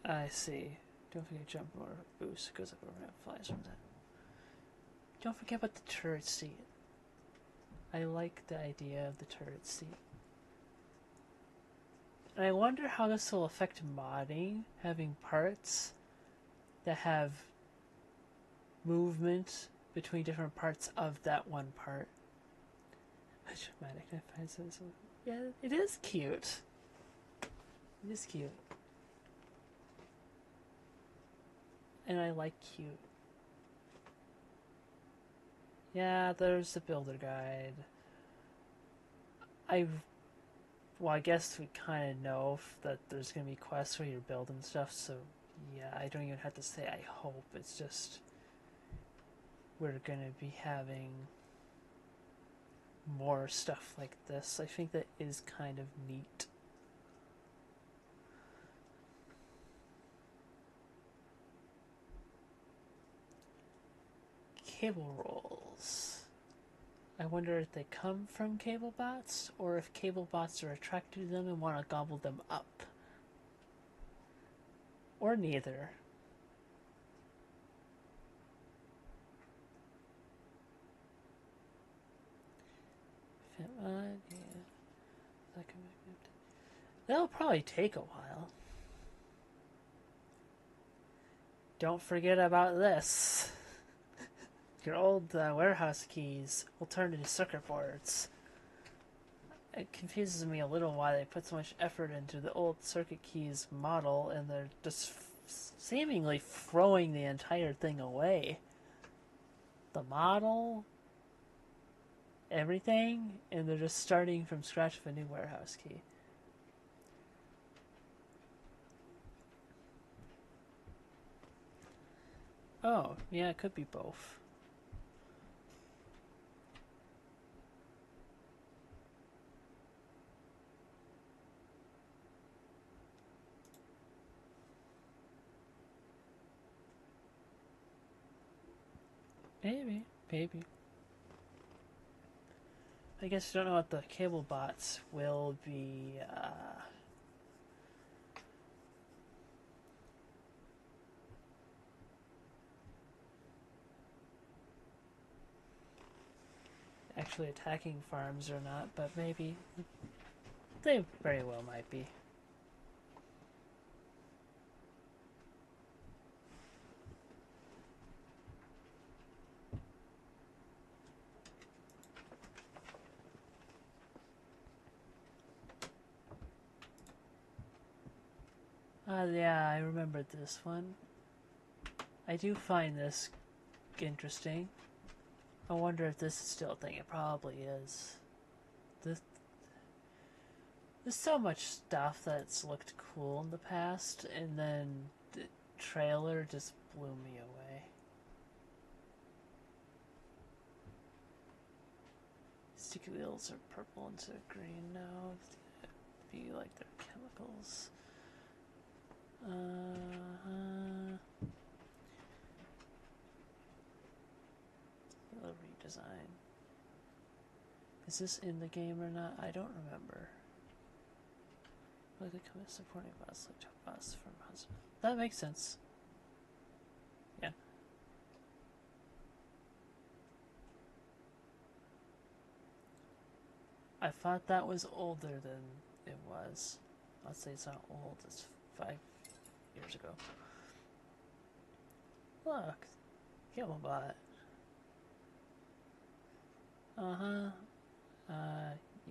I see. Don't forget jump or boost. Goes up over ramp, flies from that. Don't forget about the turret seat. I like the idea of the turret seat. And I wonder how this will affect modding, having parts that have movement between different parts of that one part. such a magnificent sense. Yeah, it is cute. It is cute. And I like cute. Yeah, there's the builder guide. Well, I guess we kind of know that there's going to be quests where you're building stuff, so yeah, I don't even have to say I hope. It's just we're going to be having more stuff like this. I think that is kind of neat. Cable rolls. I wonder if they come from cable bots, or if cable bots are attracted to them and want to gobble them up. Or neither. That'll probably take a while. Don't forget about this. Your old warehouse keys will turn into circuit boards. It confuses me a little why they put so much effort into the old circuit keys model and they're just seemingly throwing the entire thing away. The model, everything, and they're just starting from scratch with a new warehouse key. Oh, yeah, it could be both. Maybe. I guess you don't know what the cable bots will be, actually attacking farms or not, but maybe. They very well might be. Yeah, I remembered this one. I do find this interesting. I wonder if this is still a thing. It probably is. There's so much stuff that's looked cool in the past, and then the trailer just blew me away. Sticky wheels are purple into green now. Be like their chemicals. A redesign. Is this in the game or not? I don't remember. Like a comment supporting bus, like a bus from husband. That makes sense. Yeah. I thought that was older than it was. Let's say it's not old, it's 5 years ago. Look, Camelbot.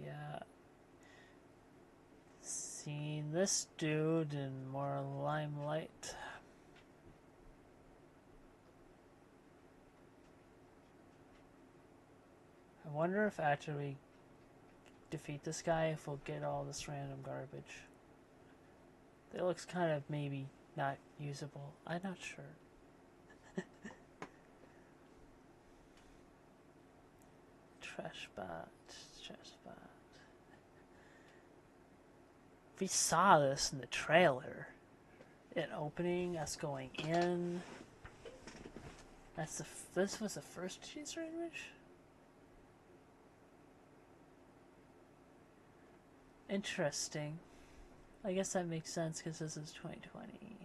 Yeah. Seen this dude in more limelight. I wonder if after we defeat this guy, if we'll get all this random garbage. It looks kind of maybe not usable. I'm not sure. Trash bot. We saw this in the trailer. An opening, us going in. This was the first teaser image? Interesting. I guess that makes sense because this is 2020.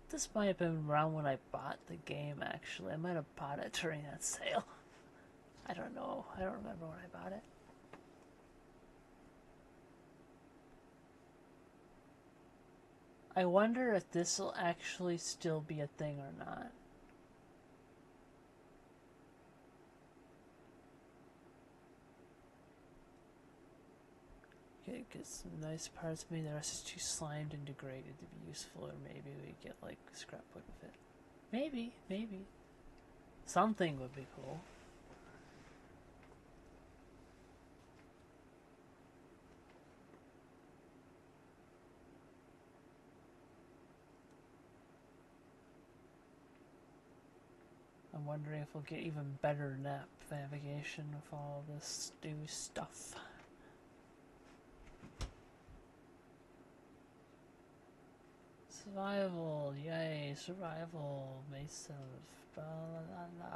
This might have been around when I bought the game, actually. I might have bought it during that sale. I don't know. I don't remember when I bought it. I wonder if this will actually still be a thing or not. Okay, because the nice parts, maybe the rest is too slimed and degraded to be useful, or maybe we get like scrapbook with it. Maybe, maybe. Something would be cool. I'm wondering if we'll get even better navigation with all this new stuff. Survival, yay, survival, myself, blah la la.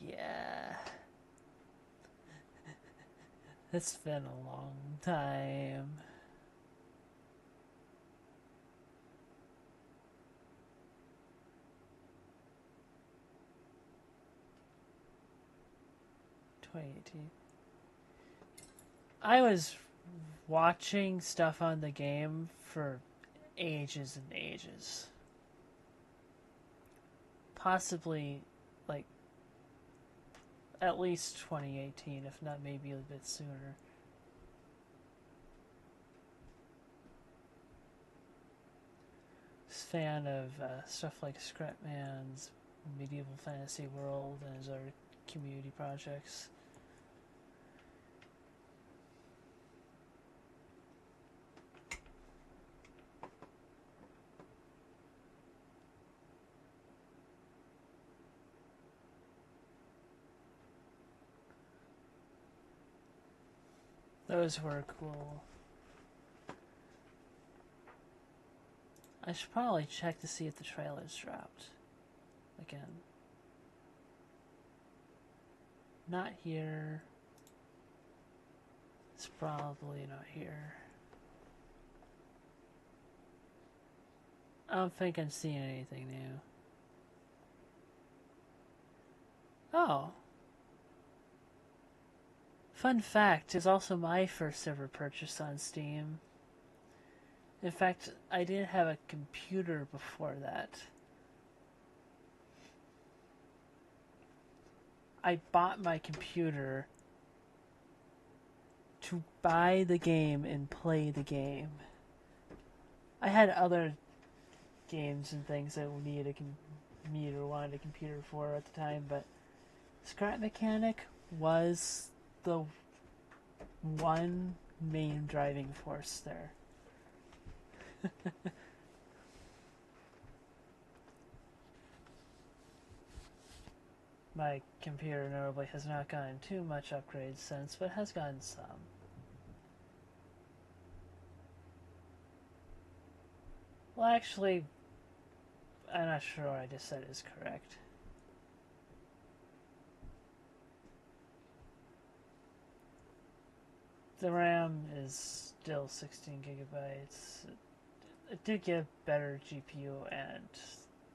Yeah. It's been a long time. I was watching stuff on the game for ages and ages. Possibly, like, at least 2018, if not maybe a bit sooner. Fan of stuff like Scrapman's Medieval Fantasy World and his other community projects. Those were cool. I should probably check to see if the trailer's dropped. Again. Not here. It's probably not here. I don't think I'm seeing anything new. Oh. Fun fact, it's also my first ever purchase on Steam. In fact, I didn't have a computer before that. I bought my computer to buy the game and play the game. I had other games and things that we needed or wanted a computer for at the time, but Scrap Mechanic was the one main driving force there. My computer notably has not gotten too much upgrades since, but has gotten some. Well, actually, I'm not sure what I just said is correct. The RAM is still 16 gigabytes. It did get better GPU and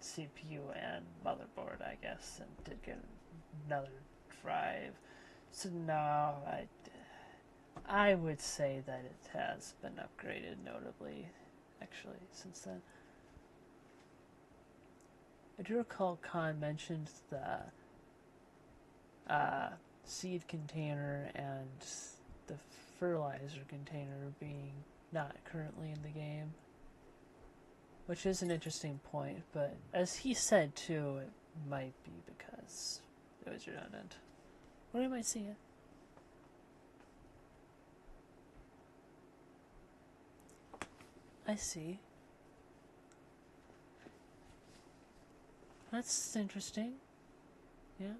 CPU and motherboard, I guess, and did get another drive. So no, I would say that it has been upgraded notably, actually, since then. I do recall Khan mentioned the seed container and the fertilizer container being not currently in the game, which is an interesting point, but as he said too, it might be because it was redundant. Or you might see it. I see. That's interesting. Yeah.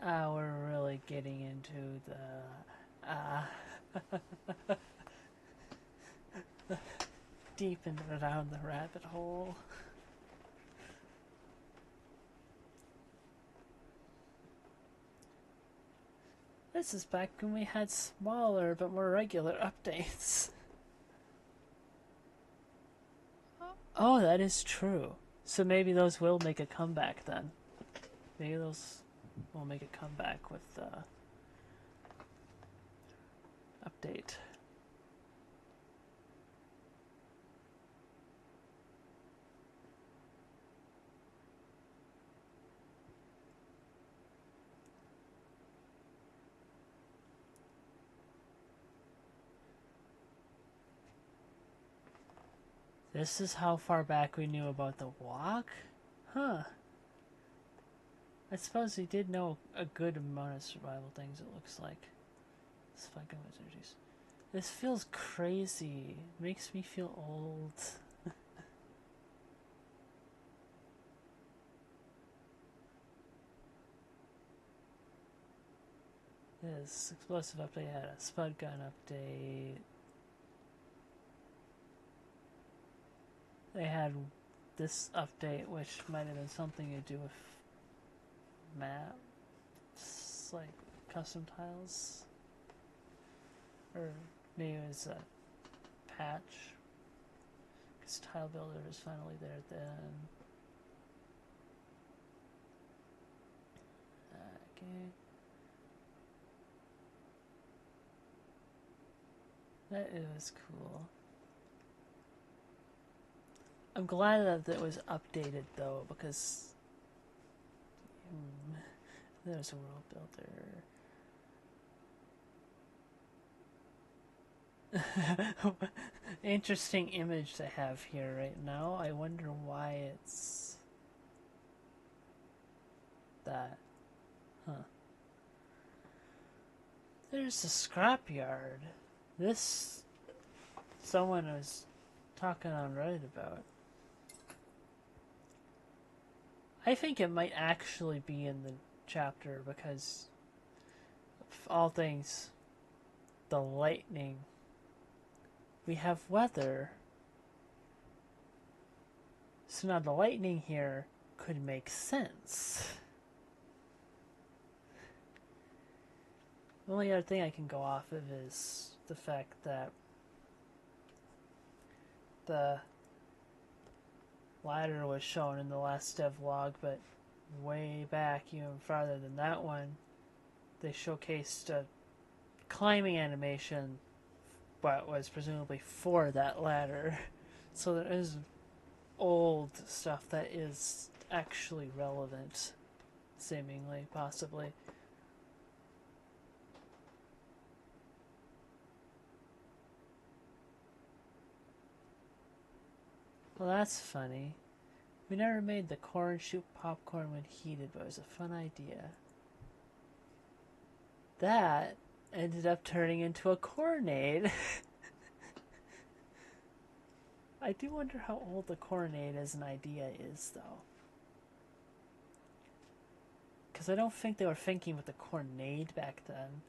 We're really getting into the deep and down the rabbit hole. This is back when we had smaller but more regular updates. Oh, that is true. So maybe those will make a comeback then. Maybe those will make a comeback with the update. This is how far back we knew about the walk? Huh. I suppose he did know a good amount of survival things, it looks like. Spike energies. This feels crazy. It makes me feel old. This explosive update had a spud gun update. They had this update, which might have been something to do with maps, like custom tiles. Or maybe it was a patch. Because Tile Builder is finally there then. Okay. That was cool. I'm glad that it was updated though, because there's a world builder. Interesting image to have here right now. I wonder why it's that. Huh. There's a scrapyard. This someone was talking on Reddit about. I think it might actually be in the chapter because of all things, the lightning. We have weather. So now the lightning here could make sense. The only other thing I can go off of is the fact that the ladder was shown in the last dev log, but way back, even farther than that one, they showcased a climbing animation, but was presumably for that ladder. So there is old stuff that is actually relevant, seemingly, possibly. Well, that's funny. We never made the corn shoot popcorn when heated, but it was a fun idea. That ended up turning into a cornade. I do wonder how old the cornade as an idea is, though. Because I don't think they were thinking with the cornade back then.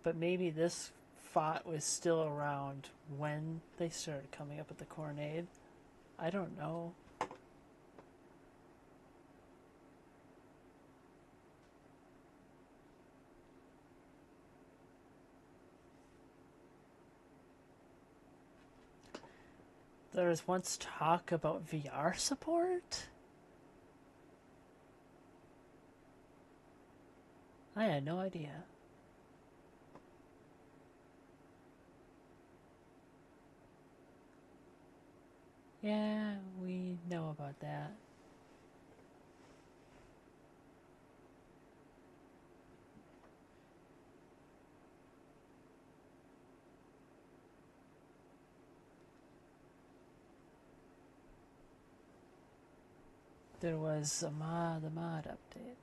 But maybe this thought was still around when they started coming up with the cornade. I don't know. There was once talk about VR support? I had no idea. Yeah, we know about that. There was the mod update.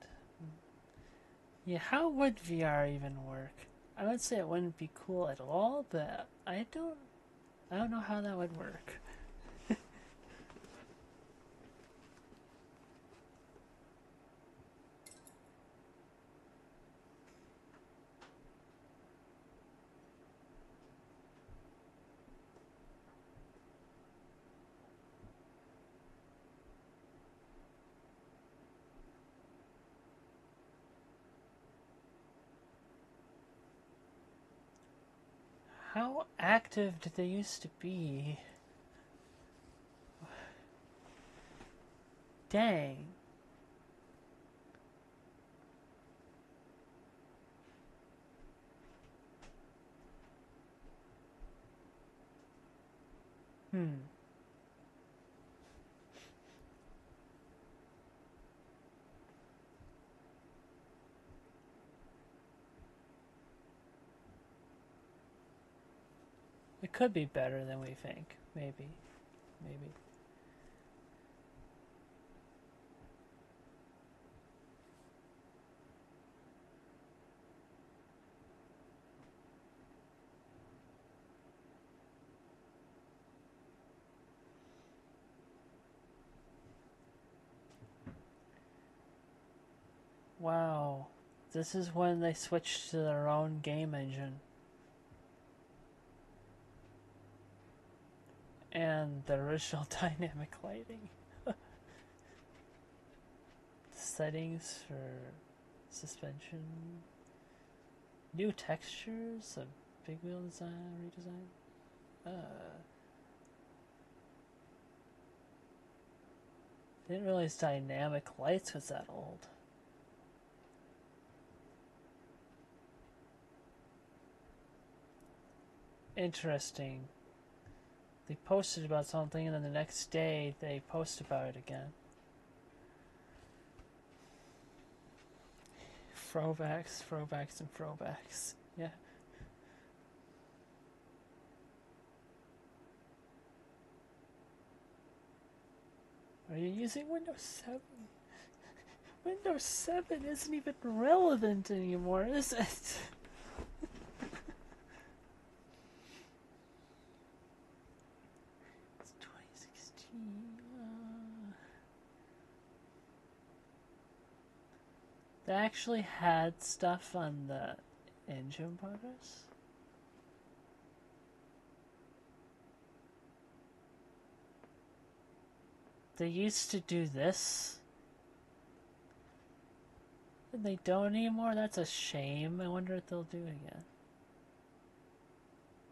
Yeah, how would VR even work? I would say it wouldn't be cool at all, but I don't know how that would work. How active did they used to be? Dang. It could be better than we think. Maybe. Maybe. Wow. This is when they switched to their own game engine. And the original dynamic lighting. Settings for suspension. New textures, a big wheel design, redesign. Didn't realize dynamic lights was that old. Interesting. They posted about something and then the next day they post about it again. Throwbacks, throwbacks, and throwbacks. Yeah. Are you using Windows 7? Windows 7 isn't even relevant anymore, is it? It's 2016. They actually had stuff on the engine progress. They used to do this. And they don't anymore? That's a shame. I wonder what they'll do again.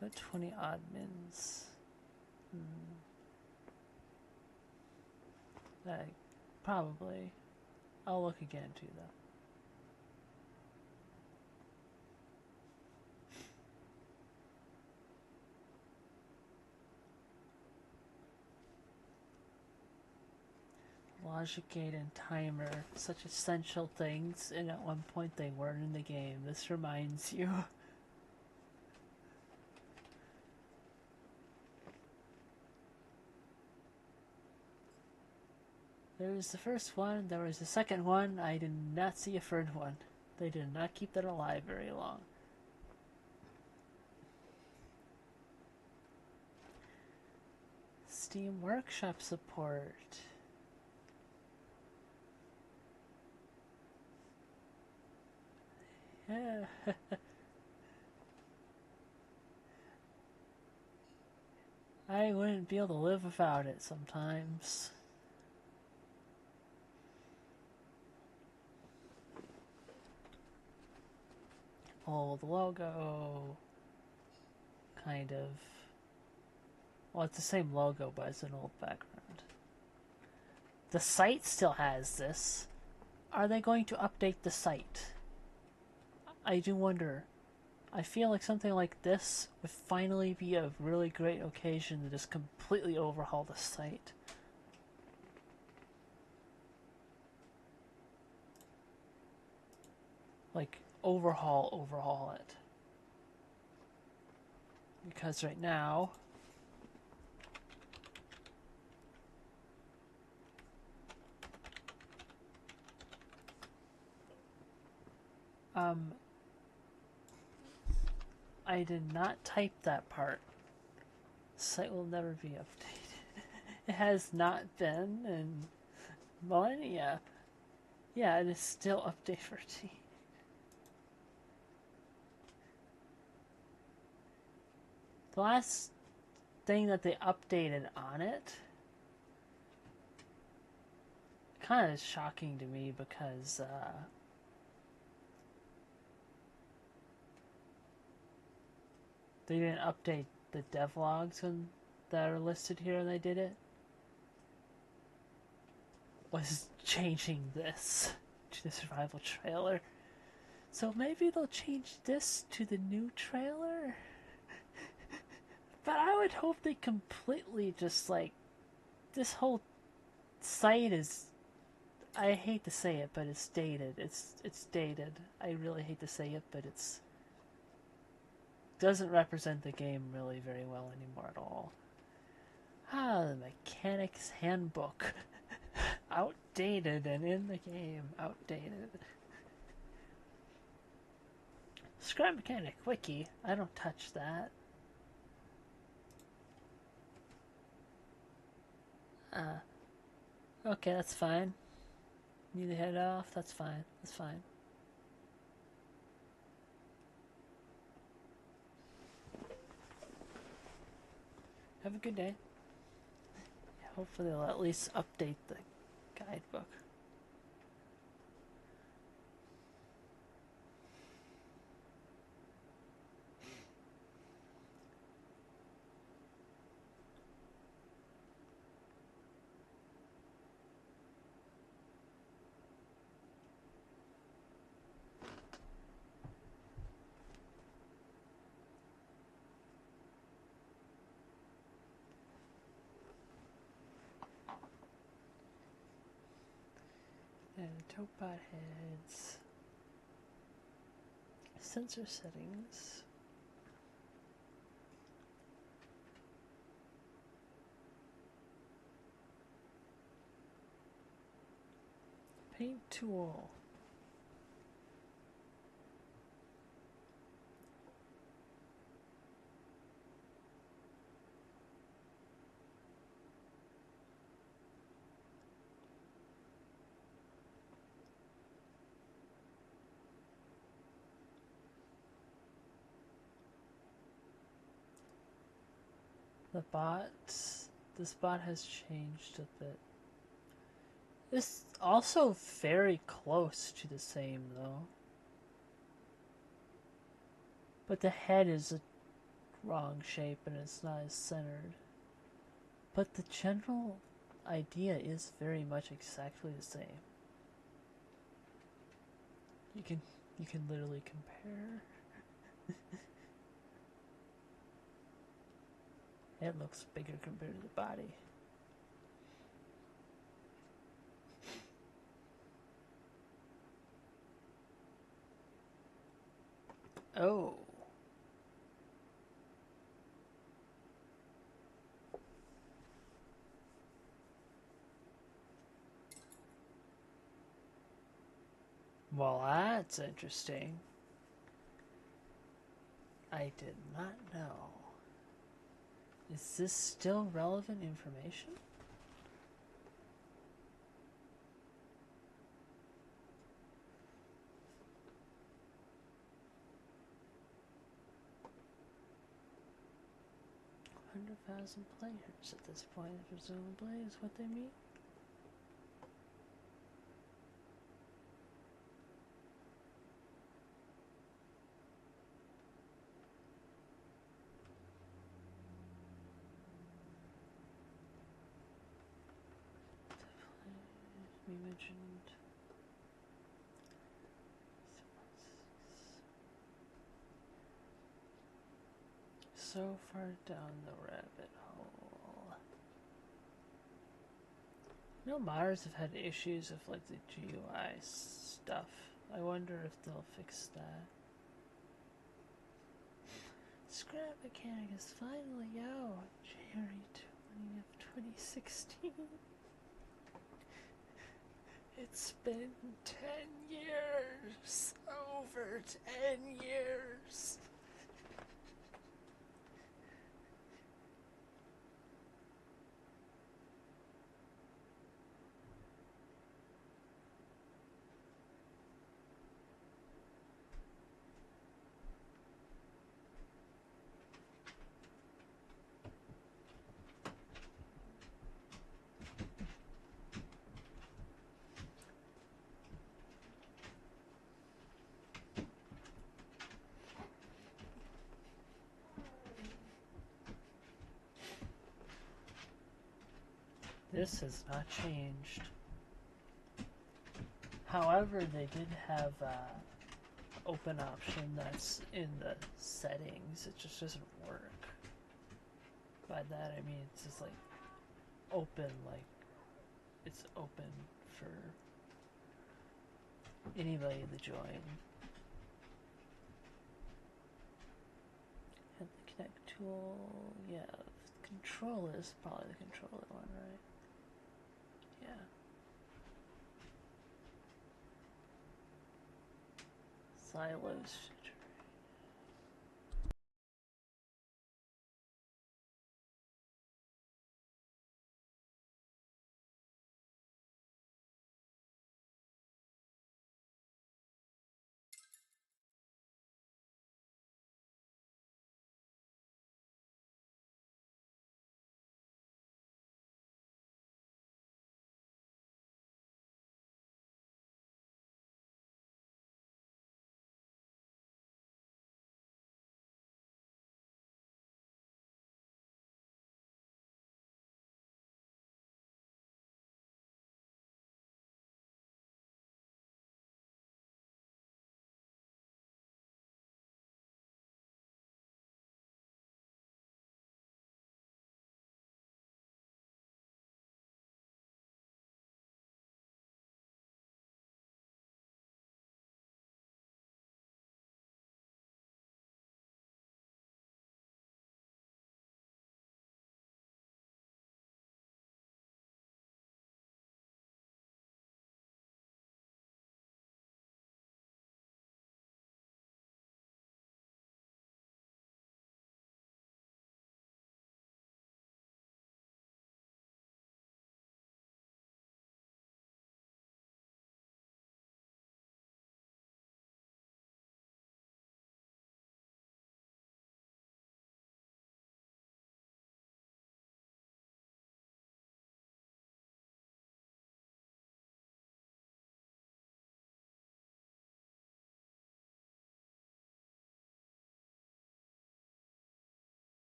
About 20 admins. Probably. I'll look again too, though. Logic gate and timer, such essential things, and at one point they weren't in the game. This reminds you. There was the first one, there was the second one, I did not see a third one. They did not keep that alive very long. Steam Workshop support. Yeah. I wouldn't be able to live without it sometimes. Old logo. Kind of. Well, it's the same logo, but it's an old background. The site still has this. Are they going to update the site? I do wonder. I feel like something like this would finally be a really great occasion to just completely overhaul the site. Like, overhaul it. Because right now, I did not type that part. The site will never be updated. It has not been in millennia. Yeah, it is still update 13. The last thing that they updated on it kind of is shocking to me because they didn't update the devlogs that are listed here and they did it. was changing this to the survival trailer. So maybe they'll change this to the new trailer? But I would hope they completely just like... This whole site is... I hate to say it, but it's dated. It's dated. I really hate to say it, but it's... doesn't represent the game really very well anymore at all. The Mechanic's Handbook. Outdated and in the game. Outdated. Scrap Mechanic Wiki. I don't touch that. Okay, that's fine. Need to head off? That's fine. That's fine. Have a good day. Hopefully they'll at least update the guidebook. And Topbot heads. Sensor settings. Paint tool. This bot has changed a bit. It's also very close to the same though. But the head is a wrong shape and it's not as centered. But the general idea is very much exactly the same. You can literally compare. It looks bigger compared to the body. Oh. Well, that's interesting. I did not know. Is this still relevant information? $100,000 players at this point, presumably, is what they mean. We mentioned so far down the rabbit hole. No, Mars have had issues with like the GUI stuff. I wonder if they'll fix that. Scrap Mechanic is finally out. January 20th of 2016. It's been 10 years. Over 10 years. This has not changed. However, they did have open option that's in the settings. It just doesn't work. By that I mean it's just like open, like it's open for anybody to join. And the connect tool, yeah, control is probably the controller one, right? Yeah. Silos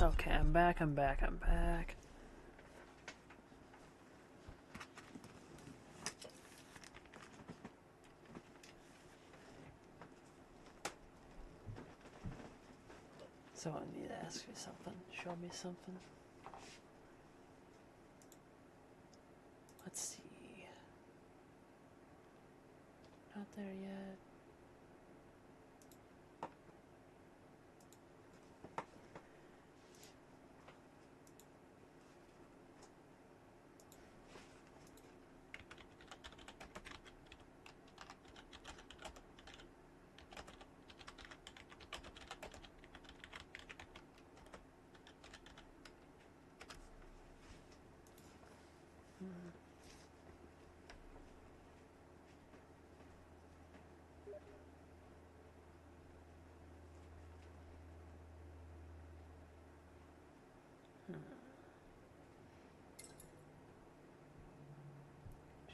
Okay, I'm back, I'm back, I'm back. So I need to ask you something, show me something. Let's see. Not there yet.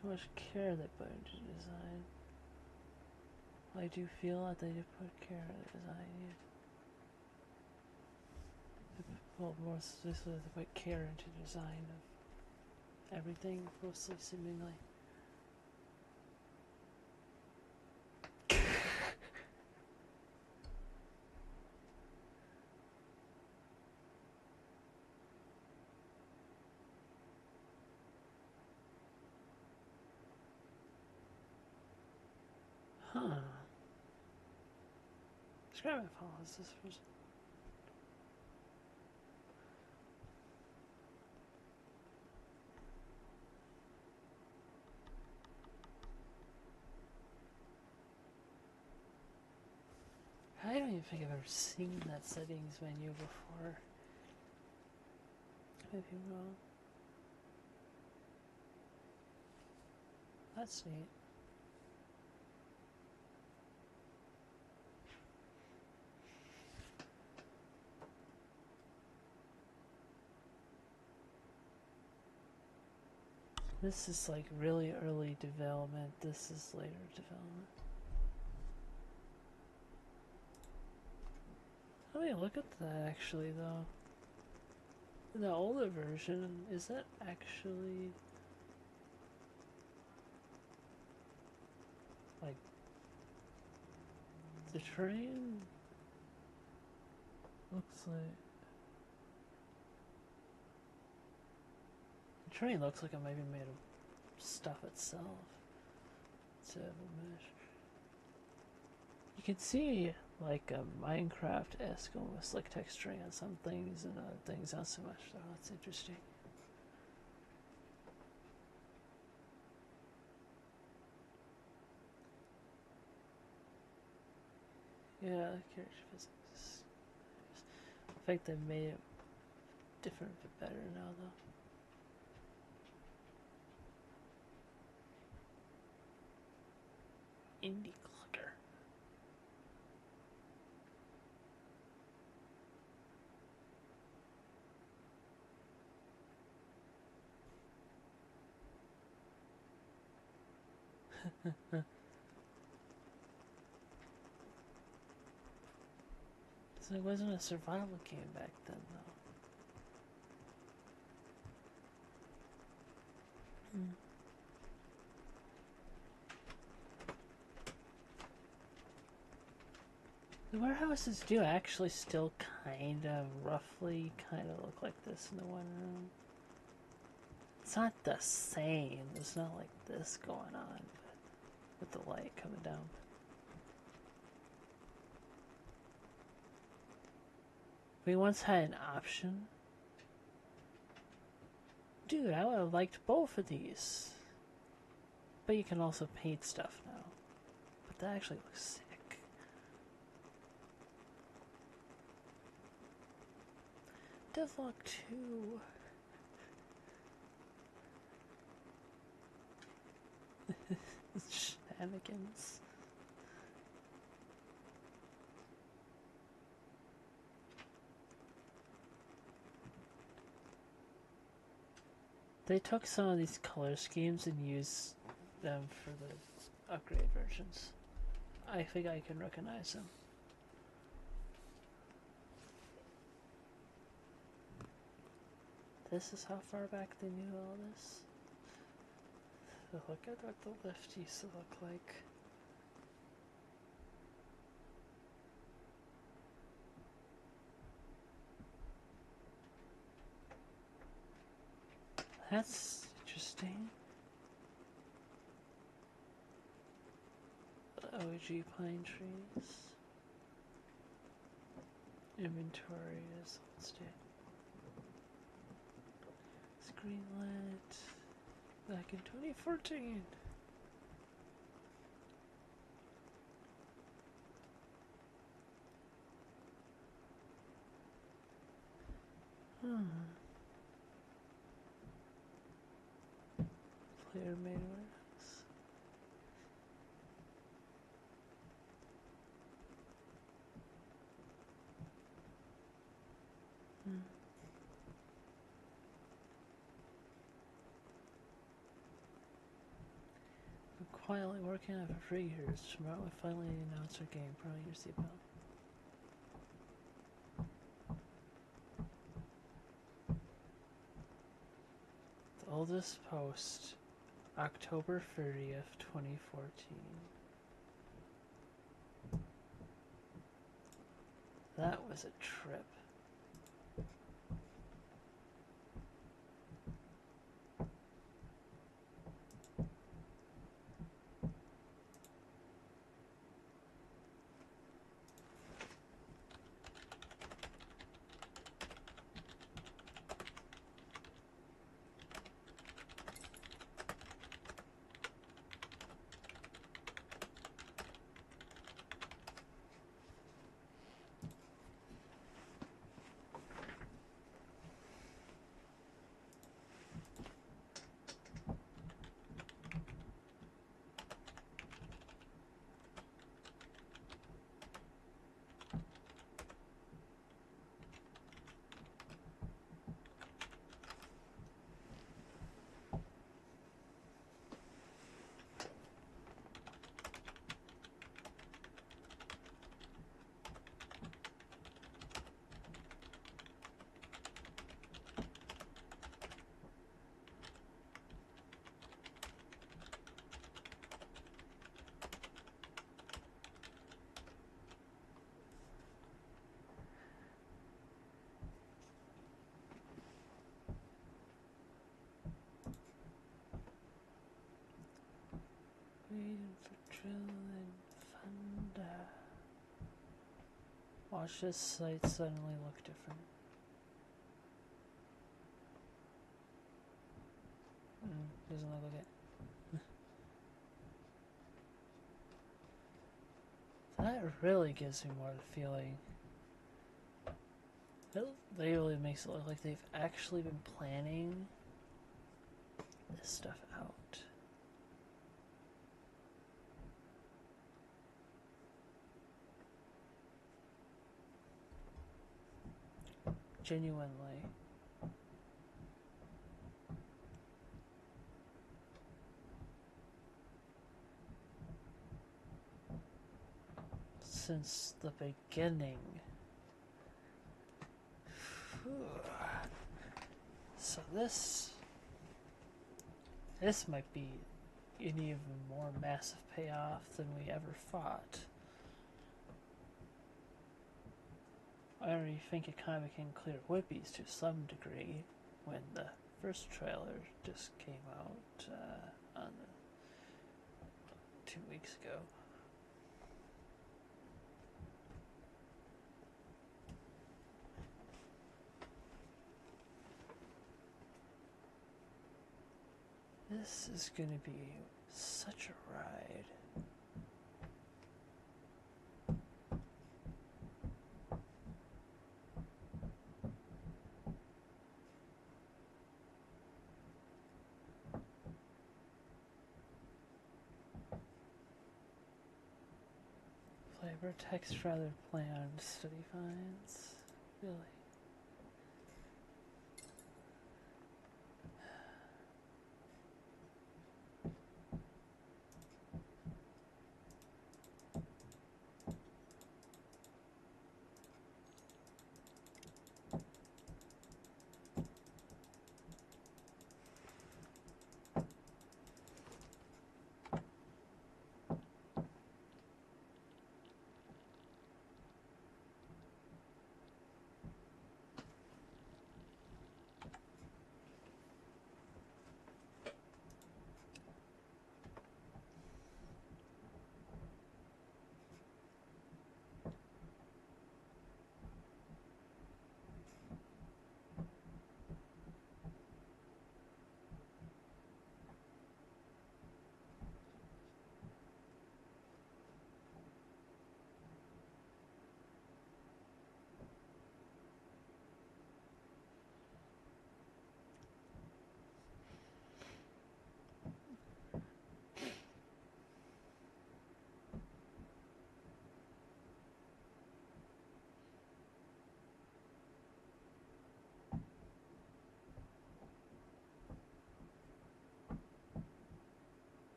Too much care they put into design. Well, I do feel that they did put care into design. Well, more specifically, they put care into design of everything, mostly seemingly. Huh. Describe my policies first. I don't even think I've ever seen that settings menu before. Maybe I'm wrong. That's neat. This is like really early development. This is later development. Let me look at that actually though. In the older version, is that actually like the train? Looks like the train looks like it might be made of stuff itself. Instead of a mesh. You can see like a Minecraft-esque almost like texturing on some things and other things not so much, so that's interesting. Yeah, character physics. I think they made it different but better now though. Indie clucker. So it wasn't a survival game back then though. The warehouses do actually still kind of roughly look like this in the one room. It's not the same. There's not like this going on, but with the light coming down. We once had an option. Dude, I would have liked both of these. But you can also paint stuff now. But that actually looks sick. Devlog 2. Shenanigans. They took some of these color schemes and used them for the upgrade versions. I think I can recognize them. This is how far back they knew all this? So look at what the lift used to look like. That's interesting. The OG pine trees. Inventory is listed. Greenlit back in 2014. Player made works. We're quietly working on it for 3 years. Tomorrow we finally announce our game. Put on your seatbelt. The oldest post, October 30th, 2014. That was a trip. Waiting for drill and thunder. Watch this site suddenly look different. Doesn't look like it. That really gives me more the feeling. It really makes it look like they've actually been planning this stuff out. Genuinely. Since the beginning. So this might be an even more massive payoff than we ever thought. I already think it kind of became clear Whippies to some degree when the first trailer just came out on 2 weeks ago. This is going to be such a ride. Flavor text rather bland, study finds. Really?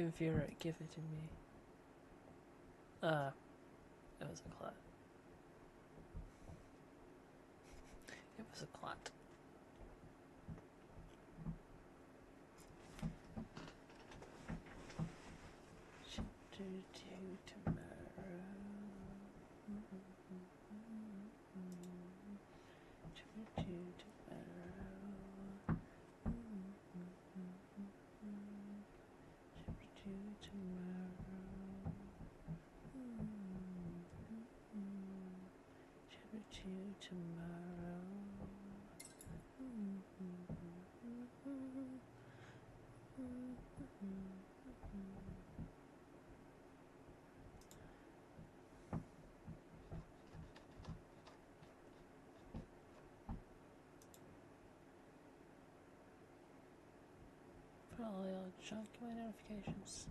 if you're right, give it to me. It was a clot. It was a clot. Should do tomorrow. Should do tomorrow. Should do tomorrow. Should do tomorrow. Probably I'll junk my notifications.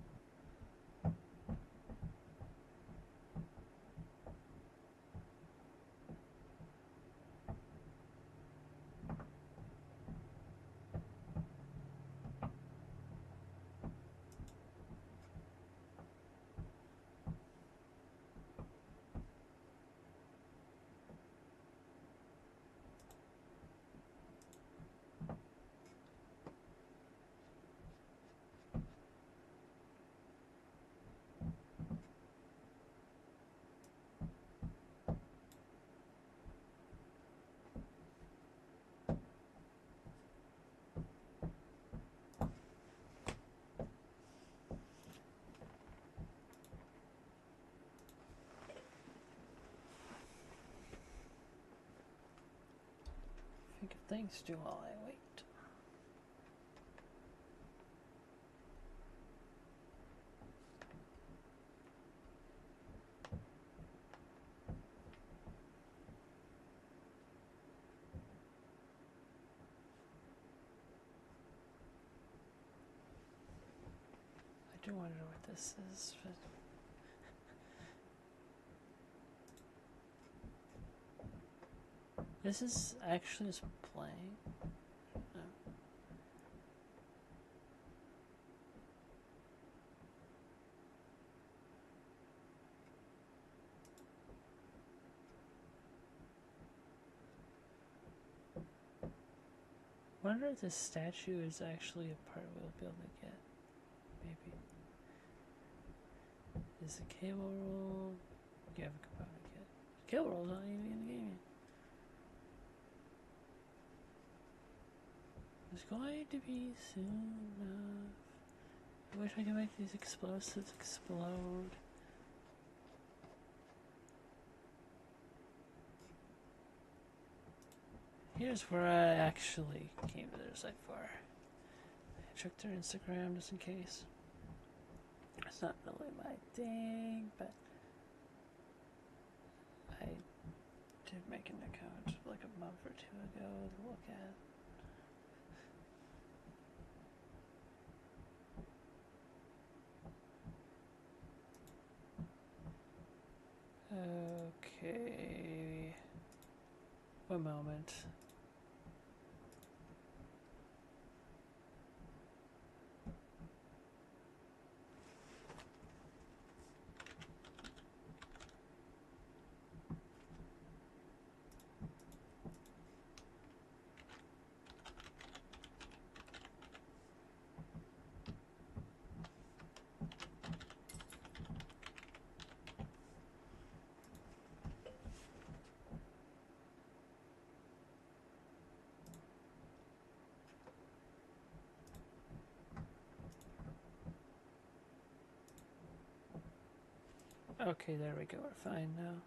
Think of things to do while I wait. I do wonder what this is, but this is actually just playing. No. Wonder if this statue is actually a part we'll be able to get. Maybe. Is the cable roll? You have a component yet. Cable roll's not even in the game yet. It's going to be soon enough. I wish I could make these explosives explode. Here's where I actually came to their site for. I checked their Instagram just in case. It's not really my thing, but I did make an account like a month or two ago to look at. Okay. One moment. Okay, there we go. We're fine now.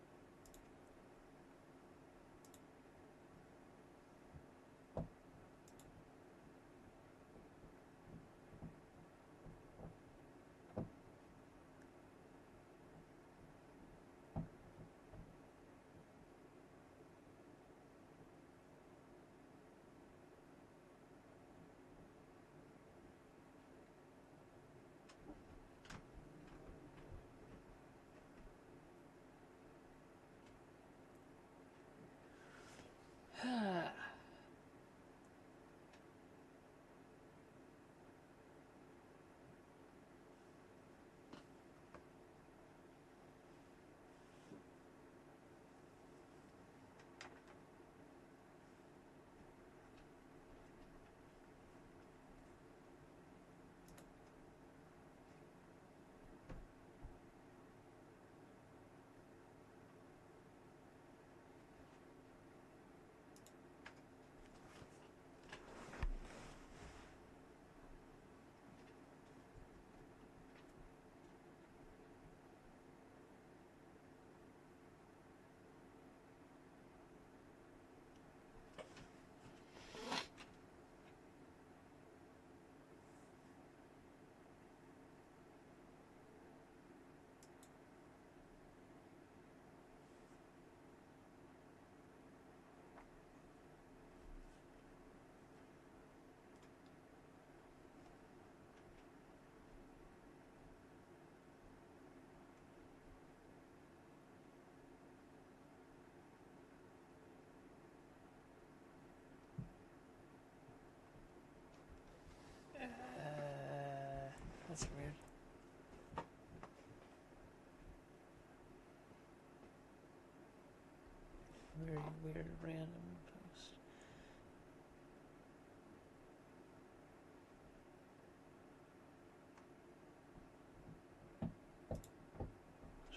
weird random post.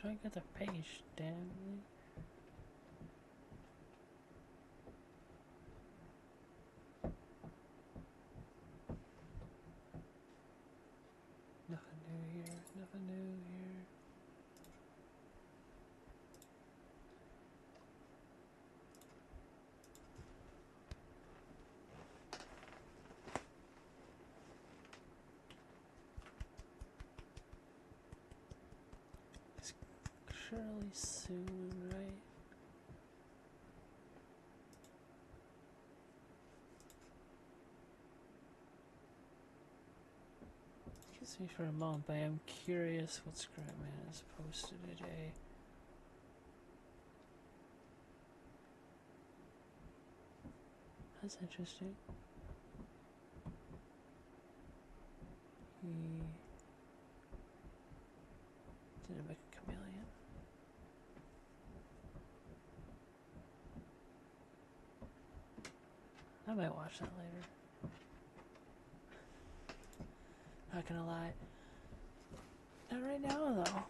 Try to get the page, damn it. Nothing new here, nothing new here. It's surely soon, right? Excuse me for a moment, but I am curious what Scrapman has posted today. That's interesting. He didn't make a chameleon. I might watch that later. Not gonna lie. Not right now, though.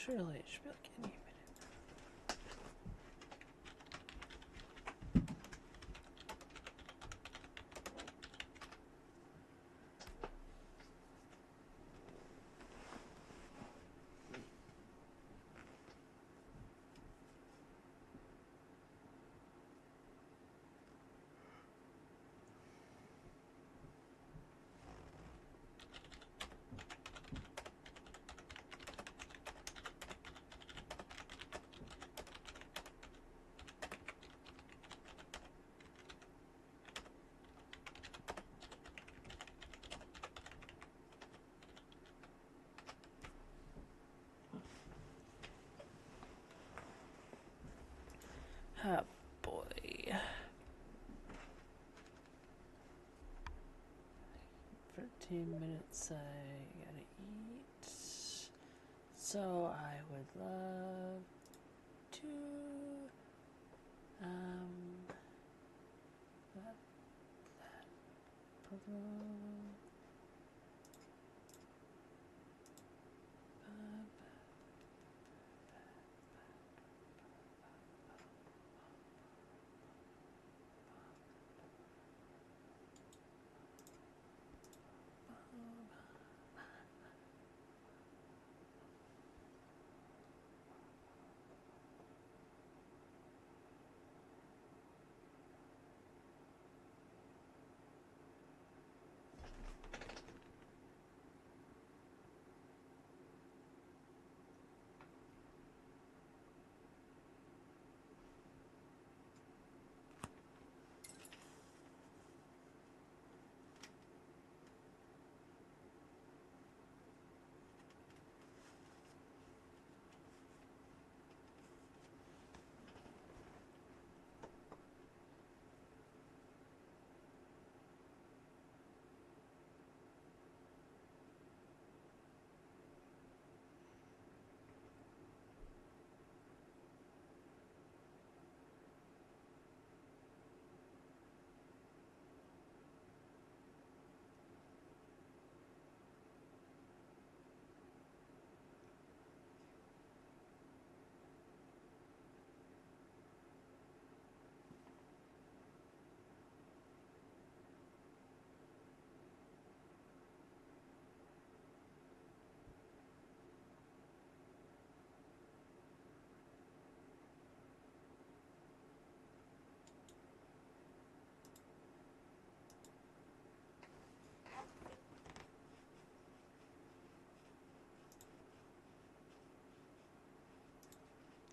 Surely it should be like any minute. Ah, boy. 13 minutes, I gotta eat. So I would love to,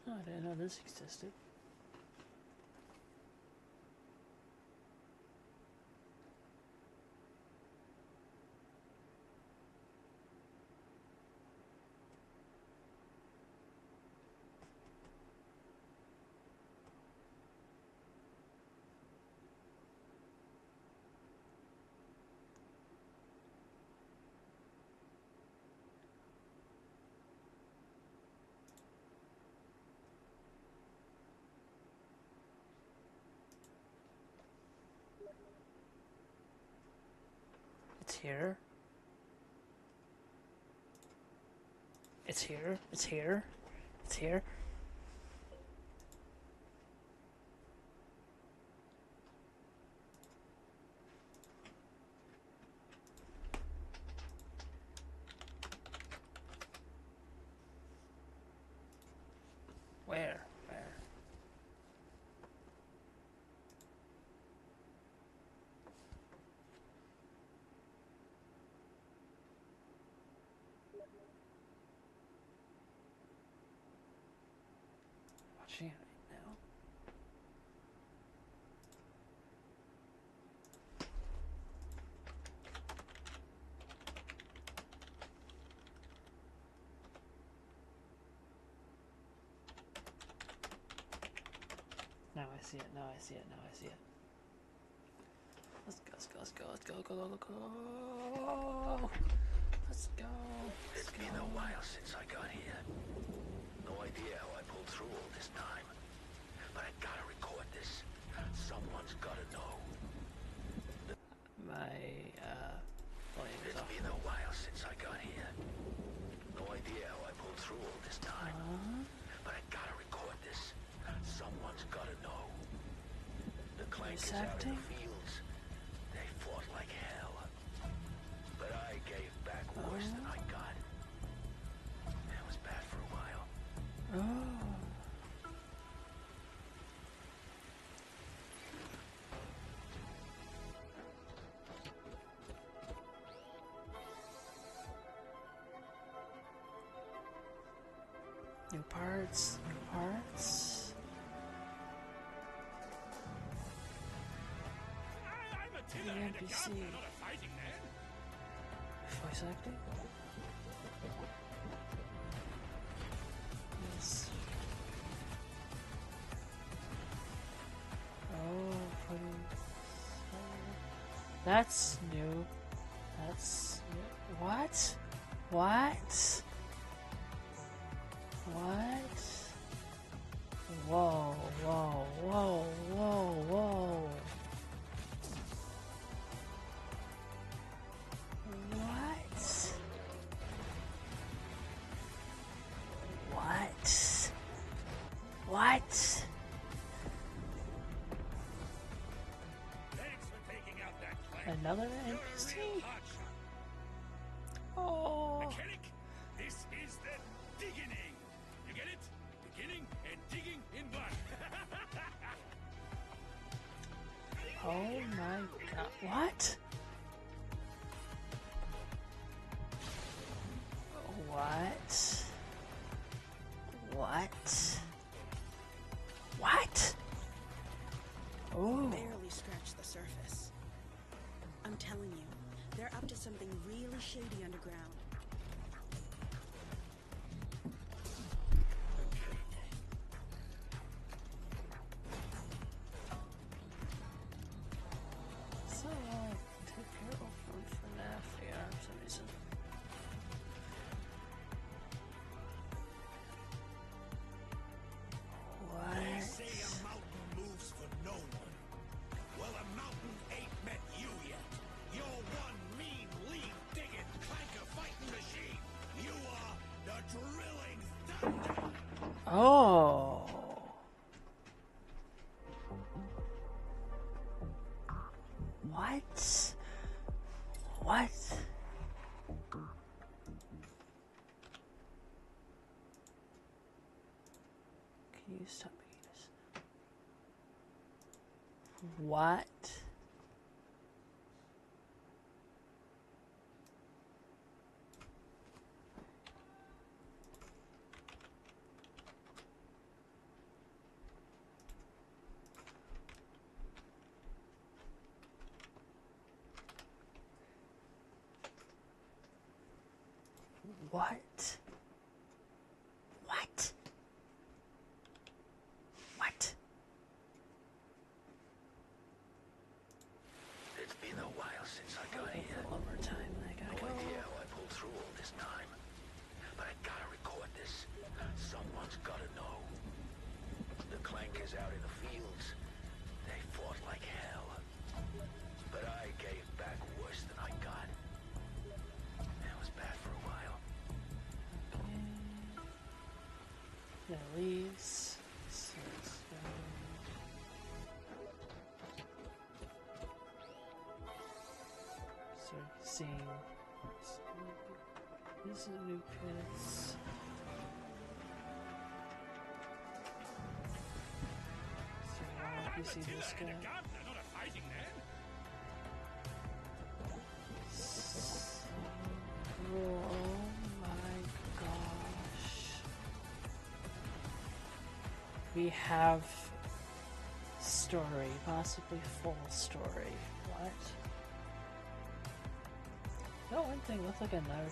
oh, I didn't know this existed. It's here. It's here. It's here. It's here. Where? Where? Watching it right now. Now I see it. Now I see it. Now I see it. Let's go. Let's go. Let's go. Let's go. Go. Go. Go. Go. Let's go. It's been a while since I got here. No idea how I pulled through all this time. But I gotta record this. Someone's gotta know. My volume is It's off. been a while since I got here. No idea how I pulled through all this time. But I gotta record this. Someone's gotta know. The clank is out in the fields. They fought like hell. But I gave back worse than I got. It was bad for a while. Oh. New parts, new parts. The NPC. Voice acting? Yes. Oh, that's new. That's new. What? What? What? Whoa, whoa, whoa, whoa, whoa. What? What? What? Thanks for taking out that clank. Another You're a NPC? real hotshot. Oh. Mechanic, this is the digging. You get it? Beginning and digging in one. Oh my god. What? What? What? What? Oh. Barely scratched the surface. I'm telling you, they're up to something really shady underground. So, take care of from FNAF here for some reason. They What? say a mountain moves for no one. Well, a mountain ain't met you yet. You're one mean, lean, digging, clanker fighting machine. You are the drilling thunder. Oh. What? What? Can you stop making this? What? What? What? What? It's been a while since I got here. One more time, and I gotta No go. idea how I pulled through all this time. But I gotta record this. Someone's gotta know. The clank is out in the fields. They fought like hell. But I gave back worse than I got. It was bad for a while. That leaves. So seeing these are new pits. So you see this guy. Gardener, not a fighting man. Oh my gosh. We have story, possibly full story. What? No, one thing looked like another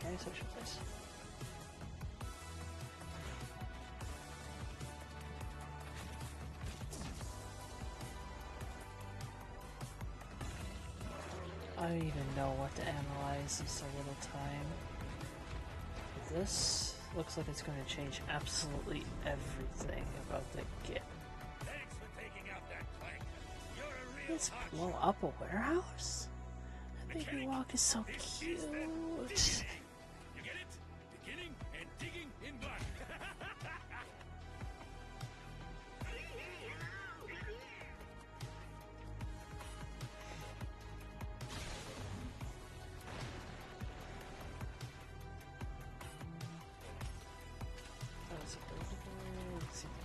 like a social place. I don't even know what to analyze in so little time. This looks like it's going to change absolutely everything about the Git. Thanks for taking out that clank. You're a real Let's hot blow shot. up a warehouse? That baby walk is so This cute. is the digging. You get it? Beginning and digging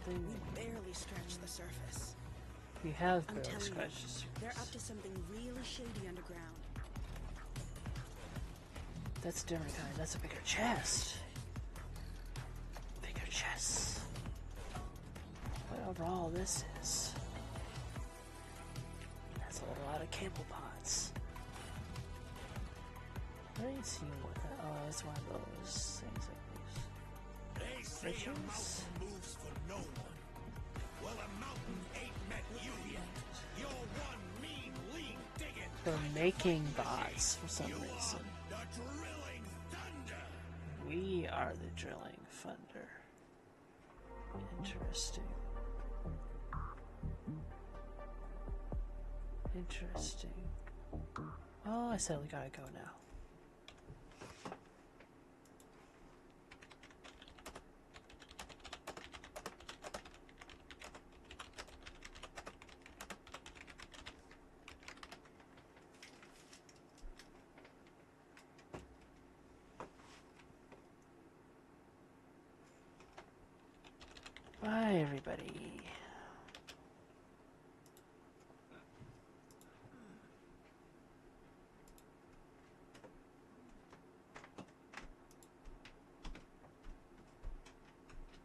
something? We barely scratched the surface. We have I'm barely telling you, scratched the surface. they're up to something really shady underground. That's a different kind. That's a bigger chest. Bigger chest. Whatever all this is. That's a lot of cable pods. Let me see what that. Oh, it's one of those things like They say a Riches? mountain moves for no one. Well, a mountain ain't met you yet. You're one mean, lean, digging. for making bots for some You reason. are the drilling thunder. We are the drilling thunder. Interesting. Interesting. Oh, I said we gotta go now. Bye, everybody.